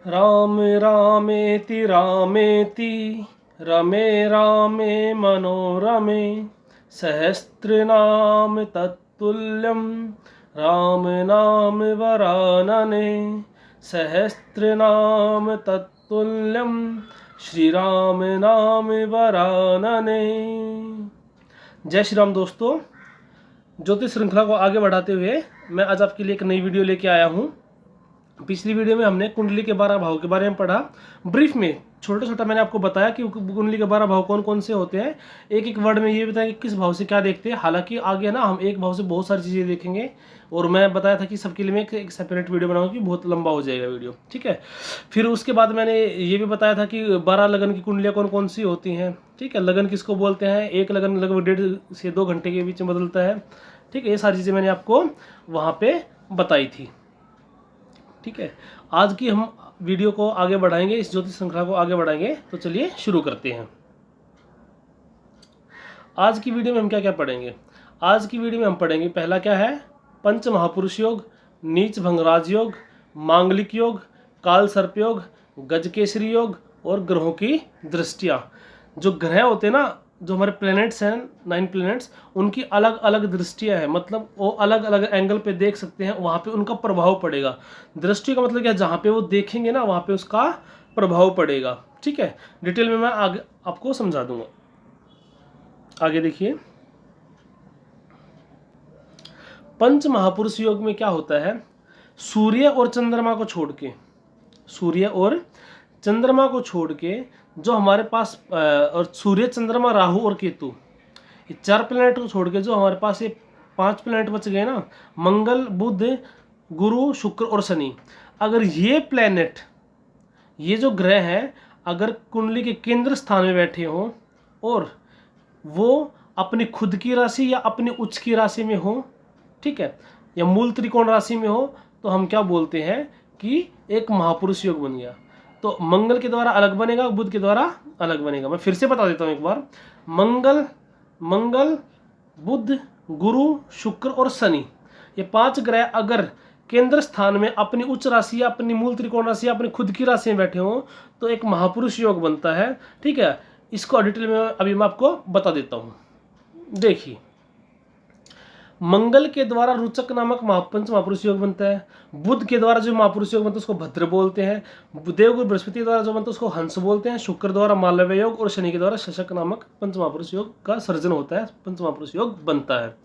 राम रामेति रामेति रमे रामे मनोरमे सहस्रनाम तत्तुल्यं राम नाम वरानने सहस्रनाम तत्तुल्यं श्री राम नाम वरानने। जय श्री राम दोस्तों, ज्योतिष श्रृंखला को आगे बढ़ाते हुए मैं आज आपके लिए एक नई वीडियो लेके आया हूँ। पिछली वीडियो में हमने कुंडली के 12 भाव के बारे में पढ़ा। ब्रीफ में छोटा छोटा मैंने आपको बताया कि कुंडली के 12 भाव कौन कौन से होते हैं। एक एक वर्ड में ये बताया कि किस भाव से क्या देखते हैं। हालांकि आगे ना हम एक भाव से बहुत सारी चीज़ें देखेंगे और मैं बताया था कि सबके लिए मैं एक सेपरेट वीडियो बनाऊंगा कि बहुत लंबा हो जाएगा वीडियो, ठीक है। फिर उसके बाद मैंने ये भी बताया था कि 12 लगन की कुंडलियाँ कौन कौन सी होती हैं, ठीक है। लगन किसको बोलते हैं, एक लगन लगभग 1.5 से 2 घंटे के बीच में बदलता है, ठीक है। ये सारी चीज़ें मैंने आपको वहाँ पे बताई थी, ठीक है। आज की हम वीडियो को आगे बढ़ाएंगे, इस ज्योतिष श्रृंखला को आगे बढ़ाएंगे। तो चलिए शुरू करते हैं। आज की वीडियो में हम क्या क्या पढ़ेंगे। आज की वीडियो में हम पढ़ेंगे, पहला क्या है, पंच महापुरुष योग, नीच भंगराज योग, मांगलिक योग, काल सर्प योग, गजकेसरी योग और ग्रहों की दृष्टियाँ। जो ग्रह होते हैं ना, जो हमारे प्लैनेट्स हैं, 9 प्लैनेट्स, उनकी अलग अलग दृष्टियां हैं। मतलब वो अलग अलग एंगल पे देख सकते हैं, वहाँ पे उनका प्रभाव पड़ेगा। दृष्टि का मतलब क्या, जहाँ पे वो देखेंगे ना वहाँ पे उसका प्रभाव पड़ेगा, ठीक है। डिटेल में मैं आगे आपको समझा दूंगा। आगे देखिए, पंच महापुरुष योग में क्या होता है, सूर्य और चंद्रमा को छोड़ के, सूर्य और चंद्रमा को छोड़ के जो हमारे पास और सूर्य चंद्रमा राहु और केतु, ये 4 प्लैनेट को छोड़ के जो हमारे पास ये 5 प्लैनेट बच गए ना, मंगल बुध गुरु शुक्र और शनि। अगर ये प्लैनेट, ये जो ग्रह हैं, अगर कुंडली के केंद्र स्थान में बैठे हों और वो अपनी खुद की राशि या अपनी उच्च की राशि में हो, ठीक है, या मूल त्रिकोण राशि में हो, तो हम क्या बोलते हैं कि एक महापुरुष योग बन गया। तो मंगल के द्वारा अलग बनेगा, बुध के द्वारा अलग बनेगा। मैं फिर से बता देता हूँ एक बार, मंगल बुध गुरु शुक्र और शनि, ये 5 ग्रह अगर केंद्र स्थान में अपनी उच्च राशि या अपनी मूल त्रिकोण राशि या अपनी खुद की राशि में बैठे हों तो एक महापुरुष योग बनता है, ठीक है। इसको डिटेल में अभी मैं आपको बता देता हूँ। देखिए, मंगल के द्वारा रुचक नामक पंच महापुरुष योग बनता है। बुध के द्वारा जो महापुरुष योग बनता है उसको भद्र बोलते हैं। देवगुरु बृहस्पति द्वारा जो बनता है उसको हंस बोलते हैं। शुक्र द्वारा मालव्य योग और शनि के द्वारा शशक नामक पंच महापुरुष योग का सर्जन होता है, पंच महापुरुष योग बनता है।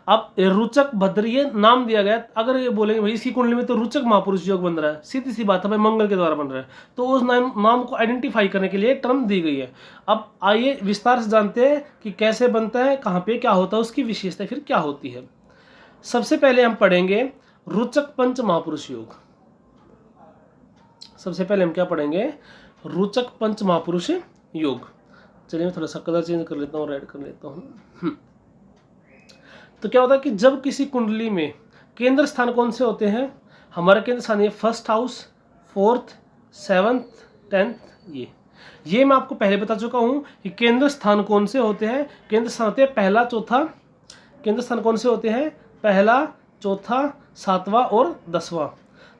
अब रुचक भद्र ये नाम दिया गया। अगर ये बोलेंगे भाई इसकी कुंडली में तो रुचक महापुरुष योग बन रहा है, सीधी सी बात है भाई, मंगल के द्वारा बन रहा है, तो उस नाम को आइडेंटिफाई करने के लिए टर्म दी गई है। अब आइए विस्तार से जानते हैं कि कैसे बनता है, कहाँ पे क्या होता है, उसकी विशेषता फिर क्या होती है। सबसे पहले हम पढ़ेंगे रुचक पंच महापुरुष योग। सबसे पहले हम क्या पढ़ेंगे, रुचक पंच महापुरुष योग। चलिए मैं थोड़ा सा कलर चेंज कर लेता हूँ, रेड कर लेता हूँ। तो क्या होता है कि जब किसी कुंडली में केंद्र स्थान कौन से होते हैं, हमारा केंद्र स्थान ये 1st house, 4th 7th 10th, ये मैं आपको पहले बता चुका हूँ कि केंद्र स्थान कौन से होते हैं। केंद्र स्थान होते हैं पहला चौथा, केंद्र स्थान कौन से होते हैं, पहला चौथा 7वां और 10वां।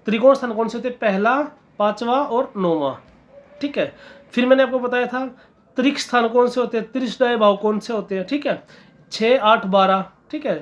त्रिकोण स्थान कौन से होते हैं, पहला 5वां और 9वां, ठीक है। फिर मैंने आपको बताया था त्रिक स्थान कौन से होते हैं, त्रिशदाय भाव कौन से होते हैं, ठीक है, 6 8 12, ठीक है,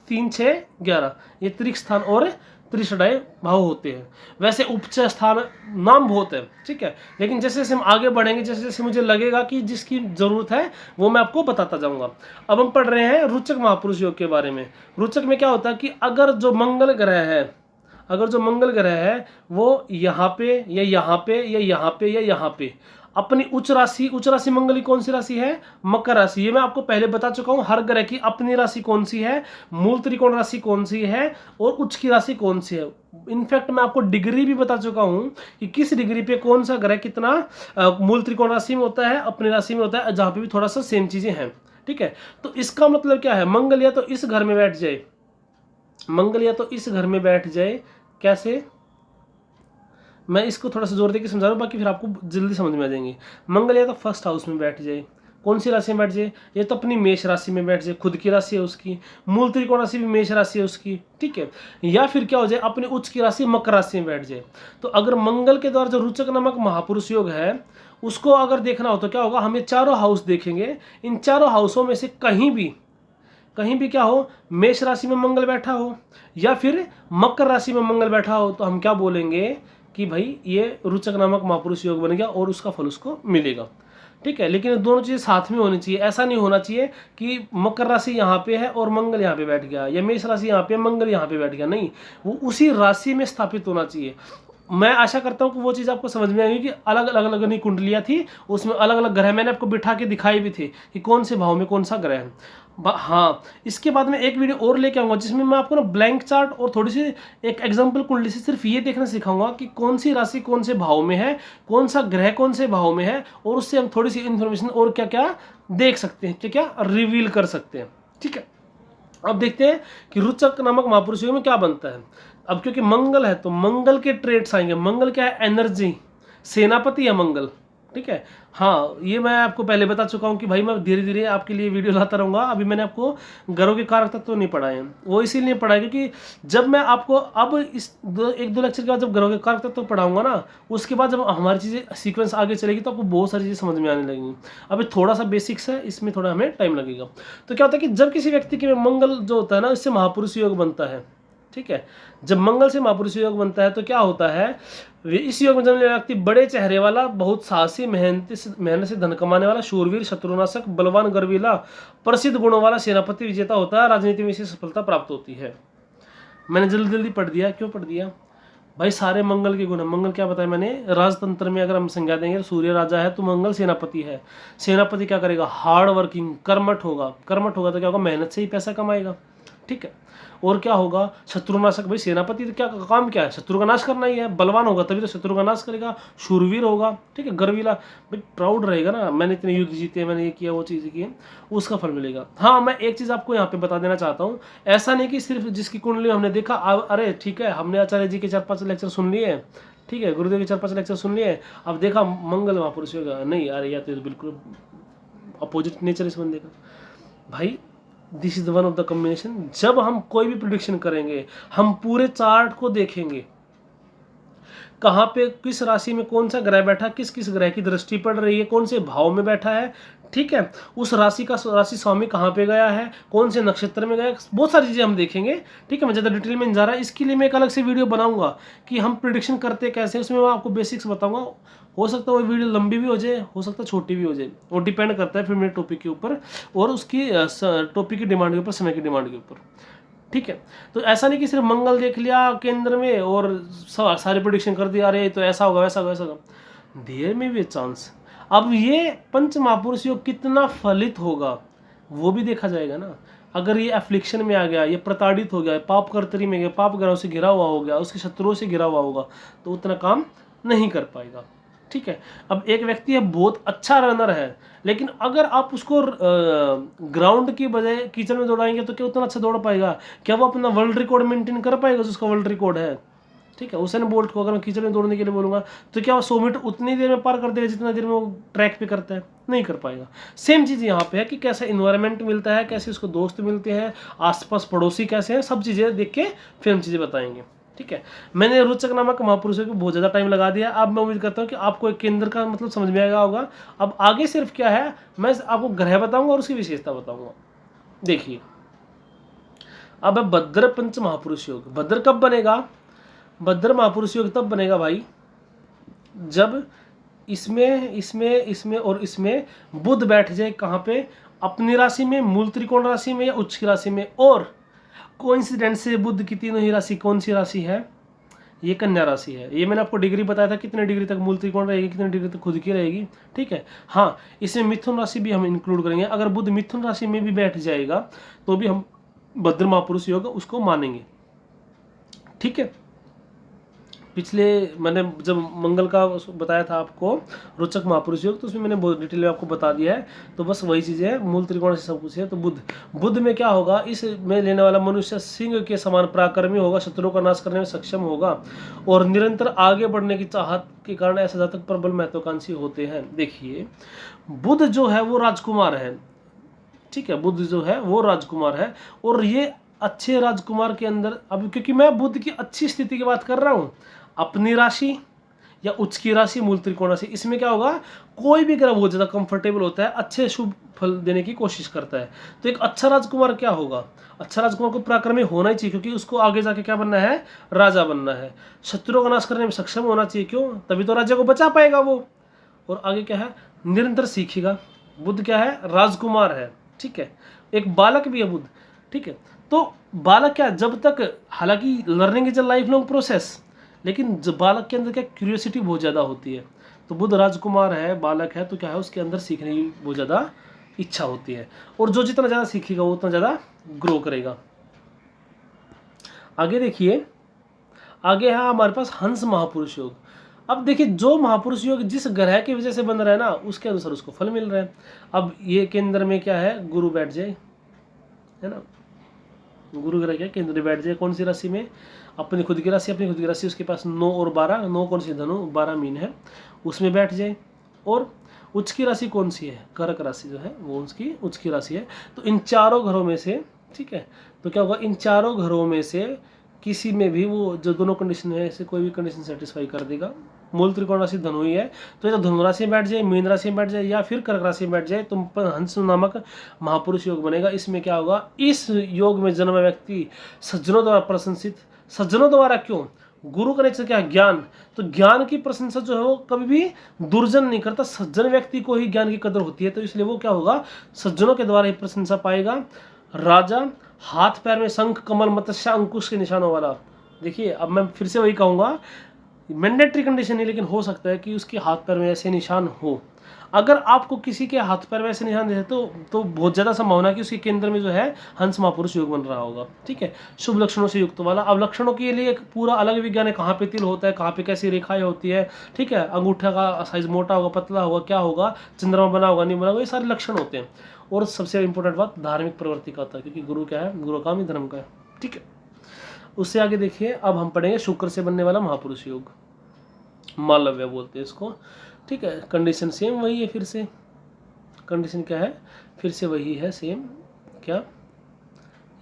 3 6 11, ये त्रिक स्थान और त्रिशदाय भाव होते हैं। वैसे उपचय स्थान नाम बहुत है, ठीक है, लेकिन जैसे जैसे हम आगे बढ़ेंगे, जैसे जैसे मुझे लगेगा कि जिसकी जरूरत है वो मैं आपको बताता जाऊंगा। अब हम पढ़ रहे हैं रुचक महापुरुष योग के बारे में। रुचक में क्या होता है कि अगर जो मंगल ग्रह है वो यहाँ पे या यहाँ पे या यहाँ पे या यहाँ पे अपनी उच्च राशि मंगल की कौन सी राशि है, मकर राशि। ये मैं आपको पहले बता चुका हूँ, हर ग्रह की अपनी राशि कौन सी है, मूल त्रिकोण राशि कौन सी है और उच्च की राशि कौन सी है। इनफैक्ट मैं आपको डिग्री भी बता चुका हूँ कि किस डिग्री पे कौन सा ग्रह कितना मूल त्रिकोण राशि में होता है, अपनी राशि में होता है, जहाँ पे भी थोड़ा सा सेम चीजें हैं, ठीक है। तो इसका मतलब क्या है, मंगल या तो इस घर में बैठ जाए, मंगल या तो इस घर में बैठ जाए। कैसे, मैं इसको थोड़ा सा जोर देकर समझा रहा हूँ, बाकी फिर आपको जल्दी समझ में आ जाएंगे। मंगल या तो 1st हाउस में बैठ जाए, कौन सी राशि में बैठ जाए, ये तो अपनी मेष राशि में बैठ जाए, खुद की राशि है उसकी। मूल त्रिकोण राशि भी मेष राशि है उसकी, ठीक है। या फिर क्या हो जाए, अपनी उच्च की राशि मकर राशि में बैठ जाए। तो अगर मंगल के द्वारा जो रोचक नामक महापुरुष योग है उसको अगर देखना हो तो क्या होगा, हम ये चारों हाउस देखेंगे। इन चारों हाउसों में से कहीं भी क्या हो, मेष राशि में मंगल बैठा हो या फिर मकर राशि में मंगल बैठा हो, तो हम क्या बोलेंगे कि भाई ये रोचक नामक महापुरुष योग बन गया और उसका फल उसको मिलेगा, ठीक है। लेकिन दोनों चीज़ें साथ में होनी चाहिए। ऐसा नहीं होना चाहिए कि मकर राशि यहाँ पे है और मंगल यहाँ पे बैठ गया, या मेष राशि यहाँ पे मंगल यहाँ पे बैठ गया, नहीं, वो उसी राशि में स्थापित होना चाहिए। मैं आशा करता हूँ कि वो चीज़ आपको समझ में आएगी कि अलग अलग कुंडलियाँ थी, उसमें अलग अलग ग्रह मैंने आपको बिठा के दिखाई भी थे कि कौन से भाव में कौन सा ग्रह है। हाँ, इसके बाद में एक वीडियो और लेके आऊँगा जिसमें मैं आपको ना ब्लैंक चार्ट और थोड़ी सी एक एग्जाम्पल कुंडली से सिर्फ ये देखना सिखाऊंगा कि कौन सी राशि कौन से भाव में है, कौन सा ग्रह कौन से भाव में है, और उससे हम थोड़ी सी इन्फॉर्मेशन और क्या क्या देख सकते हैं, क्या क्या रिवील कर सकते हैं, ठीक है। अब देखते हैं कि रोचक नामक महापुरुष योग में क्या बनता है। अब क्योंकि मंगल है तो मंगल के ट्रेड्स आएंगे। मंगल क्या है, एनर्जी, सेनापति है मंगल, ठीक है। हाँ, ये मैं आपको पहले बता चुका हूँ कि भाई मैं धीरे धीरे आपके लिए वीडियो लाता रहूँगा। अभी मैंने आपको ग्रहों के कारक तत्व तो नहीं पढ़ाए हैं, वो इसीलिए पढ़ाए क्योंकि जब मैं आपको अब इस एक दो लेक्चर के बाद जब ग्रहों के कारक तत्व तो पढ़ाऊंगा ना, उसके बाद जब हमारी चीज़ें सीक्वेंस आगे चलेगी तो आपको बहुत सारी चीज़ें समझ में आने लगेंगी। अभी थोड़ा सा बेसिक्स है, इसमें थोड़ा हमें टाइम लगेगा। तो क्या होता है कि जब किसी व्यक्ति के मंगल जो होता है ना, इससे महापुरुष योग बनता है, ठीक है। जब मंगल से महापुरुष योग बनता है तो क्या होता है, इस योग में जन्मने वाला व्यक्ति बड़े चेहरे वाला, बहुत साहसी, मेहनत से धन कमाने वाला, शूरवीर, शत्रुनाशक, बलवान, गर्वीला, प्रसिद्ध गुणों वाला, सेनापति, विजेता होता है। राजनीति में इसे सफलता प्राप्त होती है। मैंने जल्दी पढ़ दिया, क्यों पढ़ दिया भाई, सारे मंगल के गुण है। मंगल क्या बताया मैंने, राजतंत्र में अगर हम संज्ञा देंगे, सूर्य राजा है तो मंगल सेनापति है। सेनापति क्या करेगा, हार्ड वर्किंग, कर्मठ होगा। कर्मठ होगा तो क्या होगा, मेहनत से ही पैसा कमाएगा, ठीक है। और क्या होगा, शत्रुनाशक, भाई सेनापति तो क्या काम क्या है, शत्रु का नाश करना ही है। बलवान होगा तभी तो शत्रु का नाश करेगा। शूरवीर होगा, ठीक है। गर्वीला, भाई प्राउड रहेगा ना, मैंने इतने युद्ध जीते, मैंने ये किया, वो चीज़ की, उसका फल मिलेगा। हाँ, मैं एक चीज़ आपको यहाँ पे बता देना चाहता हूँ, ऐसा नहीं कि सिर्फ जिसकी कुंडली हमने देखा, अरे ठीक है, हमने आचार्य जी के 4-5 लेक्चर सुन लिए, ठीक है, गुरुदेव के 4-5 लेक्चर सुन लिए, अब देखा मंगल महापुरुष होगा, नहीं यार, या तो बिल्कुल अपोजिट नेचर इस बंदे का। भाई this is one of the combination. जब हम कोई भी प्रिडिक्शन करेंगे, हम पूरे चार्ट को देखेंगे, कहाँ पे किस राशि में कौन सा ग्रह बैठा, किस किस ग्रह की दृष्टि पड़ रही है, कौन से भाव में बैठा है, ठीक है, उस राशि का राशि स्वामी कहाँ पे गया है, कौन से नक्षत्र में गया, बहुत सारी चीज़ें हम देखेंगे, ठीक है। मैं ज़्यादा डिटेल में नहीं जा रहा, इसके लिए मैं एक अलग से वीडियो बनाऊंगा कि हम प्रिडिक्शन करते कैसे, उसमें मैं आपको बेसिक्स बताऊंगा। हो सकता है वो वीडियो लंबी भी हो जाए, हो सकता है छोटी भी हो जाए, वो डिपेंड करता है फिर मेरे टॉपिक के ऊपर और उसकी टॉपिक की डिमांड के ऊपर, समय की डिमांड के ऊपर, ठीक है। तो ऐसा नहीं कि सिर्फ मंगल देख लिया केंद्र में और सारी प्रोडिक्शन कर दिया, अरे तो ऐसा होगा वैसा होगा वैसा होगा, देयर में भी चांस। अब ये पंच महापुरुष योग कितना फलित होगा वो भी देखा जाएगा ना। अगर ये एफ्लिक्शन में आ गया, ये प्रताड़ित हो गया, पाप कर्तरी में गया, पाप ग्रहों से घिरा हुआ हो गया, उसके शत्रुओं से घिरा हुआ होगा, तो उतना काम नहीं कर पाएगा, ठीक है। अब एक व्यक्ति है बहुत अच्छा रनर है, लेकिन अगर आप उसको ग्राउंड की बजाय कीचड़ में दौड़ाएंगे तो क्या उतना अच्छा दौड़ पाएगा, क्या वो अपना वर्ल्ड रिकॉर्ड मेंटेन कर पाएगा जिसका वर्ल्ड रिकॉर्ड है, ठीक है। उसेन बोल्ट को अगर मैं कीचड़ में दौड़ने के लिए बोलूँगा तो क्या वो 100 मीटर उतनी देर में पार कर देगा जितना देर में वो ट्रैक पे करता है, नहीं कर पाएगा। सेम चीज़ यहाँ पे है कि कैसा इन्वायरमेंट मिलता है, कैसे उसको दोस्त मिलते हैं, आसपास पड़ोसी कैसे हैं, सब चीज़ें देख के फिर हम चीज़ें बताएंगे, ठीक है। मैंने रोचक नामक महापुरुषों को बहुत ज़्यादा टाइम लगा दिया। अब मैं उम्मीद करता हूँ कि आपको एक केंद्र का मतलब समझ में आएगा होगा। अब आगे सिर्फ क्या है, मैं आपको ग्रह बताऊंगा और उसकी विशेषता बताऊंगा। देखिए, अब है भद्र पंच महापुरुष योग। भद्र कब बनेगा, भद्र महापुरुष योग तब बनेगा भाई जब इसमें और इसमें बुध बैठ जाए, कहाँ पे, अपनी राशि में, मूल त्रिकोण राशि में या उच्च की राशि में। और कोइंसिडेंस से बुध की तीनों ही राशि कौन सी राशि है, ये कन्या राशि है। ये मैंने आपको डिग्री बताया था, कितने डिग्री तक मूल त्रिकोण रहेगी, कितने डिग्री तक खुद की रहेगी, ठीक है। हाँ, इसमें मिथुन राशि भी हम इंक्लूड करेंगे। अगर बुध मिथुन राशि में भी बैठ जाएगा तो भी हम भद्र महापुरुष योग उसको मानेंगे, ठीक है। पिछले मैंने जब मंगल का बताया था आपको रोचक महापुरुष योग, तो उसमें मैंने बहुत डिटेल में आपको बता दिया है। तो बस वही चीज़ है, मूल त्रिकोण से सब कुछ है। तो बुध में क्या होगा, इस में लेने वाला मनुष्य सिंह के समान पराक्रमी होगा, शत्रुओं का नाश करने में सक्षम होगा और निरंतर आगे बढ़ने की चाहत के कारण ऐसे जातक प्रबल महत्वाकांक्षी होते हैं। देखिए बुध जो है वो राजकुमार है, ठीक है, बुध जो है वो राजकुमार है और ये अच्छे राजकुमार के अंदर, अब क्योंकि मैं बुध की अच्छी स्थिति की बात कर रहा हूँ, अपनी राशि या उच्च की राशि मूल त्रिकोण राशि, इसमें क्या होगा, कोई भी ग्रह बहुत ज़्यादा कंफर्टेबल होता है, अच्छे शुभ फल देने की कोशिश करता है। तो एक अच्छा राजकुमार क्या होगा, अच्छा राजकुमार को पराक्रमी होना ही चाहिए, क्योंकि उसको आगे जाके क्या बनना है, राजा बनना है, शत्रुओं का नाश करने में सक्षम होना चाहिए। क्यों, तभी तो राज्य को बचा पाएगा वो। और आगे क्या है, निरंतर सीखेगा। बुध क्या है, राजकुमार है, ठीक है, एक बालक भी है बुध, ठीक है। तो बालक क्या, जब तक, हालांकि learning is a life long process, लेकिन जब बालक के अंदर क्या क्यूरियोसिटी बहुत ज़्यादा होती है। तो बुध राजकुमार है, बालक है, तो क्या है, उसके अंदर सीखने की बहुत ज़्यादा इच्छा होती है और जो जितना ज़्यादा सीखेगा वो उतना ज़्यादा ग्रो करेगा। आगे देखिए, आगे है हमारे पास हंस महापुरुष योग। अब देखिए जो महापुरुष योग जिस ग्रह की वजह से बन रहा है ना, उसके अनुसार उसको फल मिल रहा है। अब ये केंद्र में क्या है, गुरु बैठ जाए, है ना, गुरु ग्रह क्या केंद्र में बैठ जाए, कौन सी राशि में, अपनी खुद की राशि, अपनी खुद की राशि उसके पास 9 और 12, 9 कौन सी, धनु, 12 मीन है, उसमें बैठ जाए। और उच्च की राशि कौन सी है, कर्क राशि जो है वो उसकी उच्च की राशि है। तो इन चारों घरों में से, ठीक है, तो क्या होगा, इन चारों घरों में से किसी में भी वो जो दोनों कंडीशन है, ऐसे कोई भी कंडीशन सेटिस्फाई कर देगा। मूल त्रिकोण राशि धनु ही है, तो या धनु राशि में बैठ जाए, मीन राशि में बैठ जाए या फिर कर्क राशि में बैठ जाए, तो हंस नामक महापुरुष योग बनेगा। इसमें क्या होगा, इस योग में जन्मा व्यक्ति सज्जनों द्वारा प्रशंसित, सज्जनों द्वारा, क्यों, गुरु का नेचर क्या है, ज्ञान, तो ज्ञान की प्रशंसा जो है वो कभी भी दुर्जन नहीं करता, सज्जन व्यक्ति को ही ज्ञान की कदर होती है। तो इसलिए वो क्या होगा, सज्जनों के द्वारा ही प्रशंसा पाएगा। राजा, हाथ पैर में शंख, कमल, मत्स्य, अंकुश के निशानों वाला। देखिए अब मैं फिर से वही कहूँगा, मैंडेटरी कंडीशन नहीं, लेकिन हो सकता है कि उसके हाथ पैर में ऐसे निशान हो। अगर आपको किसी के हाथ पैर में ऐसे निशान दिखे तो बहुत ज़्यादा संभावना है कि उसके केंद्र में जो है हंस महापुरुष योग बन रहा होगा, ठीक है, शुभ लक्षणों से युक्त वाला। अब लक्षणों के लिए एक पूरा अलग विज्ञान है, कहाँ पे तिल होता है, कहाँ पे कैसी रेखाएं होती है, ठीक है, अंगूठा का साइज मोटा होगा, पतला होगा, क्या होगा, चंद्रमा बना होगा, नहीं बना होगा, ये सारे लक्षण होते हैं। और सबसे इंपॉर्टेंट बात, धार्मिक प्रवृत्ति का होता है, क्योंकि गुरु क्या है, गुरु काम ही धर्म का है, ठीक है। उससे आगे देखिए, अब हम पढ़ेंगे शुक्र से बनने वाला महापुरुष योग, मालव्य बोलते हैं इसको, ठीक है। कंडीशन सेम वही है, फिर से कंडीशन क्या है, फिर से वही है सेम, क्या,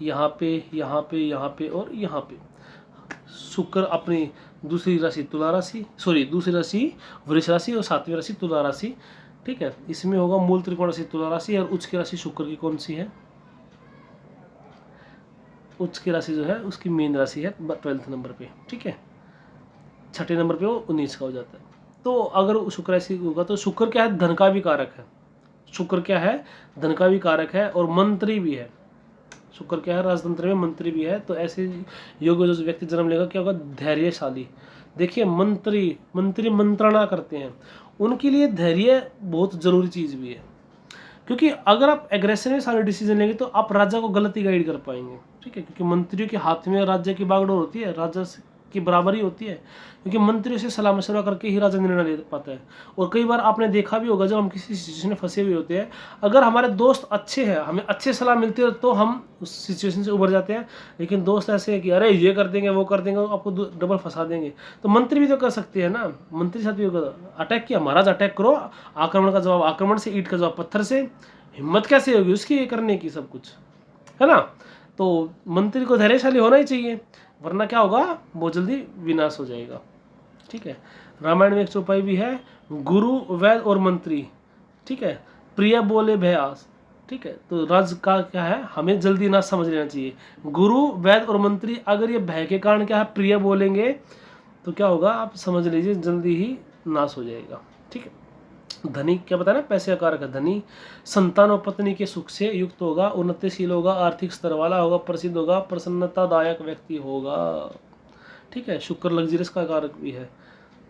यहाँ पे, यहाँ पे, यहाँ पे और यहाँ पे। शुक्र अपनी दूसरी राशि तुला राशि, सॉरी दूसरी राशि वृष राशि और 7वीं राशि तुला राशि, ठीक है। इसमें होगा मूल त्रिकोण राशि तुला राशि और उच्च की राशि शुक्र की कौन सी है, उच्च की राशि जो है उसकी मीन राशि है 12वें नंबर पे, ठीक है, 6ठे नंबर पे वो 19 का हो जाता है। तो अगर शुक्र राशि होगा तो शुक्र क्या है, धन का भी कारक है, शुक्र क्या है, धन का भी कारक है और मंत्री भी है। शुक्र क्या है, राजतंत्र में मंत्री भी है। तो ऐसे योग में जो व्यक्ति जन्म लेगा क्या होगा, धैर्यशाली। देखिए मंत्री मंत्रणा करते हैं, उनके लिए धैर्य बहुत जरूरी चीज़ भी है, क्योंकि अगर आप एग्रेसिव में सारे डिसीजन लेंगे तो आप राजा को गलत ही गाइड कर पाएंगे, ठीक है, क्योंकि मंत्रियों के हाथ में राज्य की बागडोर होती है, राजा की बराबरी होती है, क्योंकि मंत्रियों से सलाह मशवरा करके ही राजा निर्णय ले पाता है। और कई बार आपने देखा भी होगा, जब हम किसी सिचुएशन में फंसे हुए होते हैं, अगर हमारे दोस्त अच्छे हैं, हमें अच्छे सलाह मिलती है तो हम उस सिचुएशन से उभर जाते हैं। लेकिन दोस्त ऐसे हैं कि अरे ये कर देंगे, वो कर देंगे, आपको डबल फंसा देंगे। तो मंत्री भी तो कर सकते हैं ना, मंत्री साथ भी अटैक किया, महाराज अटैक करो, आक्रमण का जवाब आक्रमण से, ईंट का जवाब पत्थर से, हिम्मत कैसे होगी उसकी ये करने की, सब कुछ है ना। तो मंत्री को धैर्यशाली होना ही चाहिए, वरना क्या होगा, बहुत जल्दी विनाश हो जाएगा, ठीक है। रामायण में एक चौपाई भी है, गुरु वैद्य और मंत्री, ठीक है, प्रिय बोले भय आस, ठीक है। तो राज का क्या है, हमें जल्दी ना समझ लेना चाहिए। गुरु वैद्य और मंत्री अगर ये भय के कारण क्या है प्रिय बोलेंगे तो क्या होगा, आप समझ लीजिए जल्दी ही नाश हो जाएगा, ठीक है। धनी क्या बताया ना, पैसे का कारक है, धनी संतान और पत्नी के सुख से युक्त होगा, उन्नतिशील होगा, आर्थिक स्तर वाला होगा, प्रसिद्ध होगा, प्रसन्नतादायक व्यक्ति होगा, ठीक है। शुक्र लग्जरियस का कारक भी है,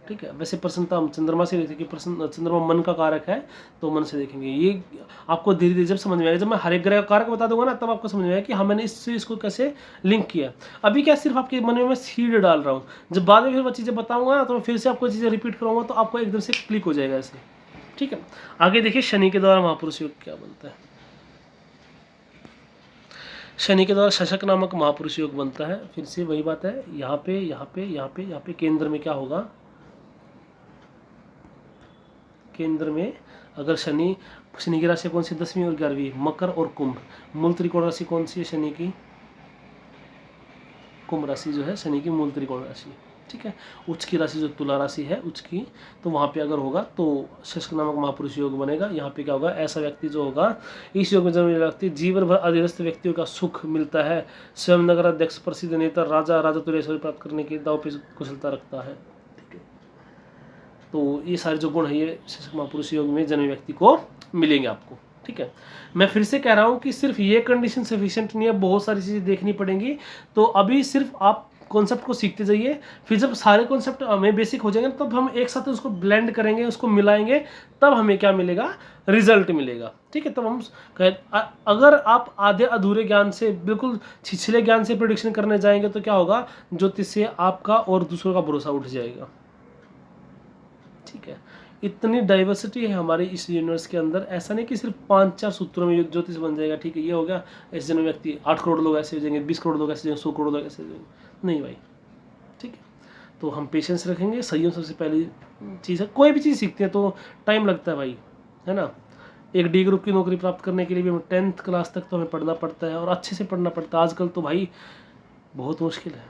ठीक है। वैसे प्रसन्नता हम चंद्रमा से देखते हैं कि प्रसन्न चंद्रमा मन का कारक है, तो मन से देखेंगे। ये आपको धीरे धीरे जब समझ में आएगा, जब मैं हर एक ग्रह का कारक बता दूंगा ना, तब आपको समझ में आएगा कि हाँ मैंने इस चीज़ को कैसे लिंक किया। अभी क्या सिर्फ आपके मन में मैं सीड डाल रहा हूँ, जब बाद में फिर वो चीज़ें बताऊंगा ना, तो मैं फिर से आपको चीज़ें रिपीट करूँगा, तो आपको एकदम से क्लिक हो जाएगा ऐसे, ठीक है। आगे देखिए शनि के द्वारा महापुरुष योग क्या बनता है। शनि के द्वारा शशक नामक महापुरुष योग बनता है। फिर से वही बात है, यहाँ पे यहाँ पे यहाँ पे यहाँ पे केंद्र में क्या होगा, केंद्र में अगर शनि की राशि कौन सी, 10वीं और 11वीं, मकर और कुंभ। मूल त्रिकोण राशि कौन सी है शनि की, कुंभ राशि जो है शनि की मूल त्रिकोण राशि, ठीक है। उच्च की राशि जो तुला राशि है उच्च की, तो वहाँ पे अगर होगा तो शशक नामक महापुरुष योग बनेगा। यहाँ पे क्या होगा, ऐसा व्यक्ति जो होगा इस योग में जन्म व्यक्ति जीवन भर अधीनस्थ व्यक्तियों का सुख मिलता है। स्वयं नगर अध्यक्ष, प्रसिद्ध नेता, राजा तुल्य ऐश्वर्य प्राप्त करने के दाव पे कुशलता रखता है, ठीक है। तो ये सारे जो गुण है ये शशक महापुरुष योग में जन्म व्यक्ति को मिलेंगे आपको, ठीक है। मैं फिर से कह रहा हूँ कि सिर्फ ये कंडीशन सफिशिएंट नहीं है, बहुत सारी चीज़ें देखनी पड़ेंगी। तो अभी सिर्फ आप कॉन्सेप्ट को सीखते जाइए, फिर जब सारे कॉन्सेप्ट हमें बेसिक हो जाएंगे तब हम एक साथ उसको ब्लेंड करेंगे, उसको मिलाएंगे, तब हमें क्या मिलेगा, रिजल्ट मिलेगा, ठीक है। तब हम अगर आप आधे अधूरे ज्ञान से, बिल्कुल छिछले ज्ञान से प्रेडिक्शन करने जाएंगे तो क्या होगा, ज्योतिष से आपका और दूसरों का भरोसा उठ जाएगा, ठीक है। इतनी डाइवर्सिटी है हमारे इस यूनिवर्स के अंदर। ऐसा नहीं कि सिर्फ 5-4 सूत्रों में ज्योतिष बन जाएगा, ठीक है, ये हो गया ऐसे जन्म व्यक्ति, 8 करोड़ लोग ऐसे हो जाएंगे, 20 करोड़ लोग ऐसे हो जाएंगे, 100 करोड़ लोग ऐसे हो जाएंगे, नहीं भाई, ठीक है। तो हम पेशेंस रखेंगे, संयम सबसे पहली चीज़ है। कोई भी चीज़ सीखते हैं तो टाइम लगता है भाई, है ना। एक डी ग्रुप की नौकरी प्राप्त करने के लिए भी हमें 10th क्लास तक तो हमें पढ़ना पड़ता है, और अच्छे से पढ़ना पड़ता है। आजकल तो भाई बहुत मुश्किल है,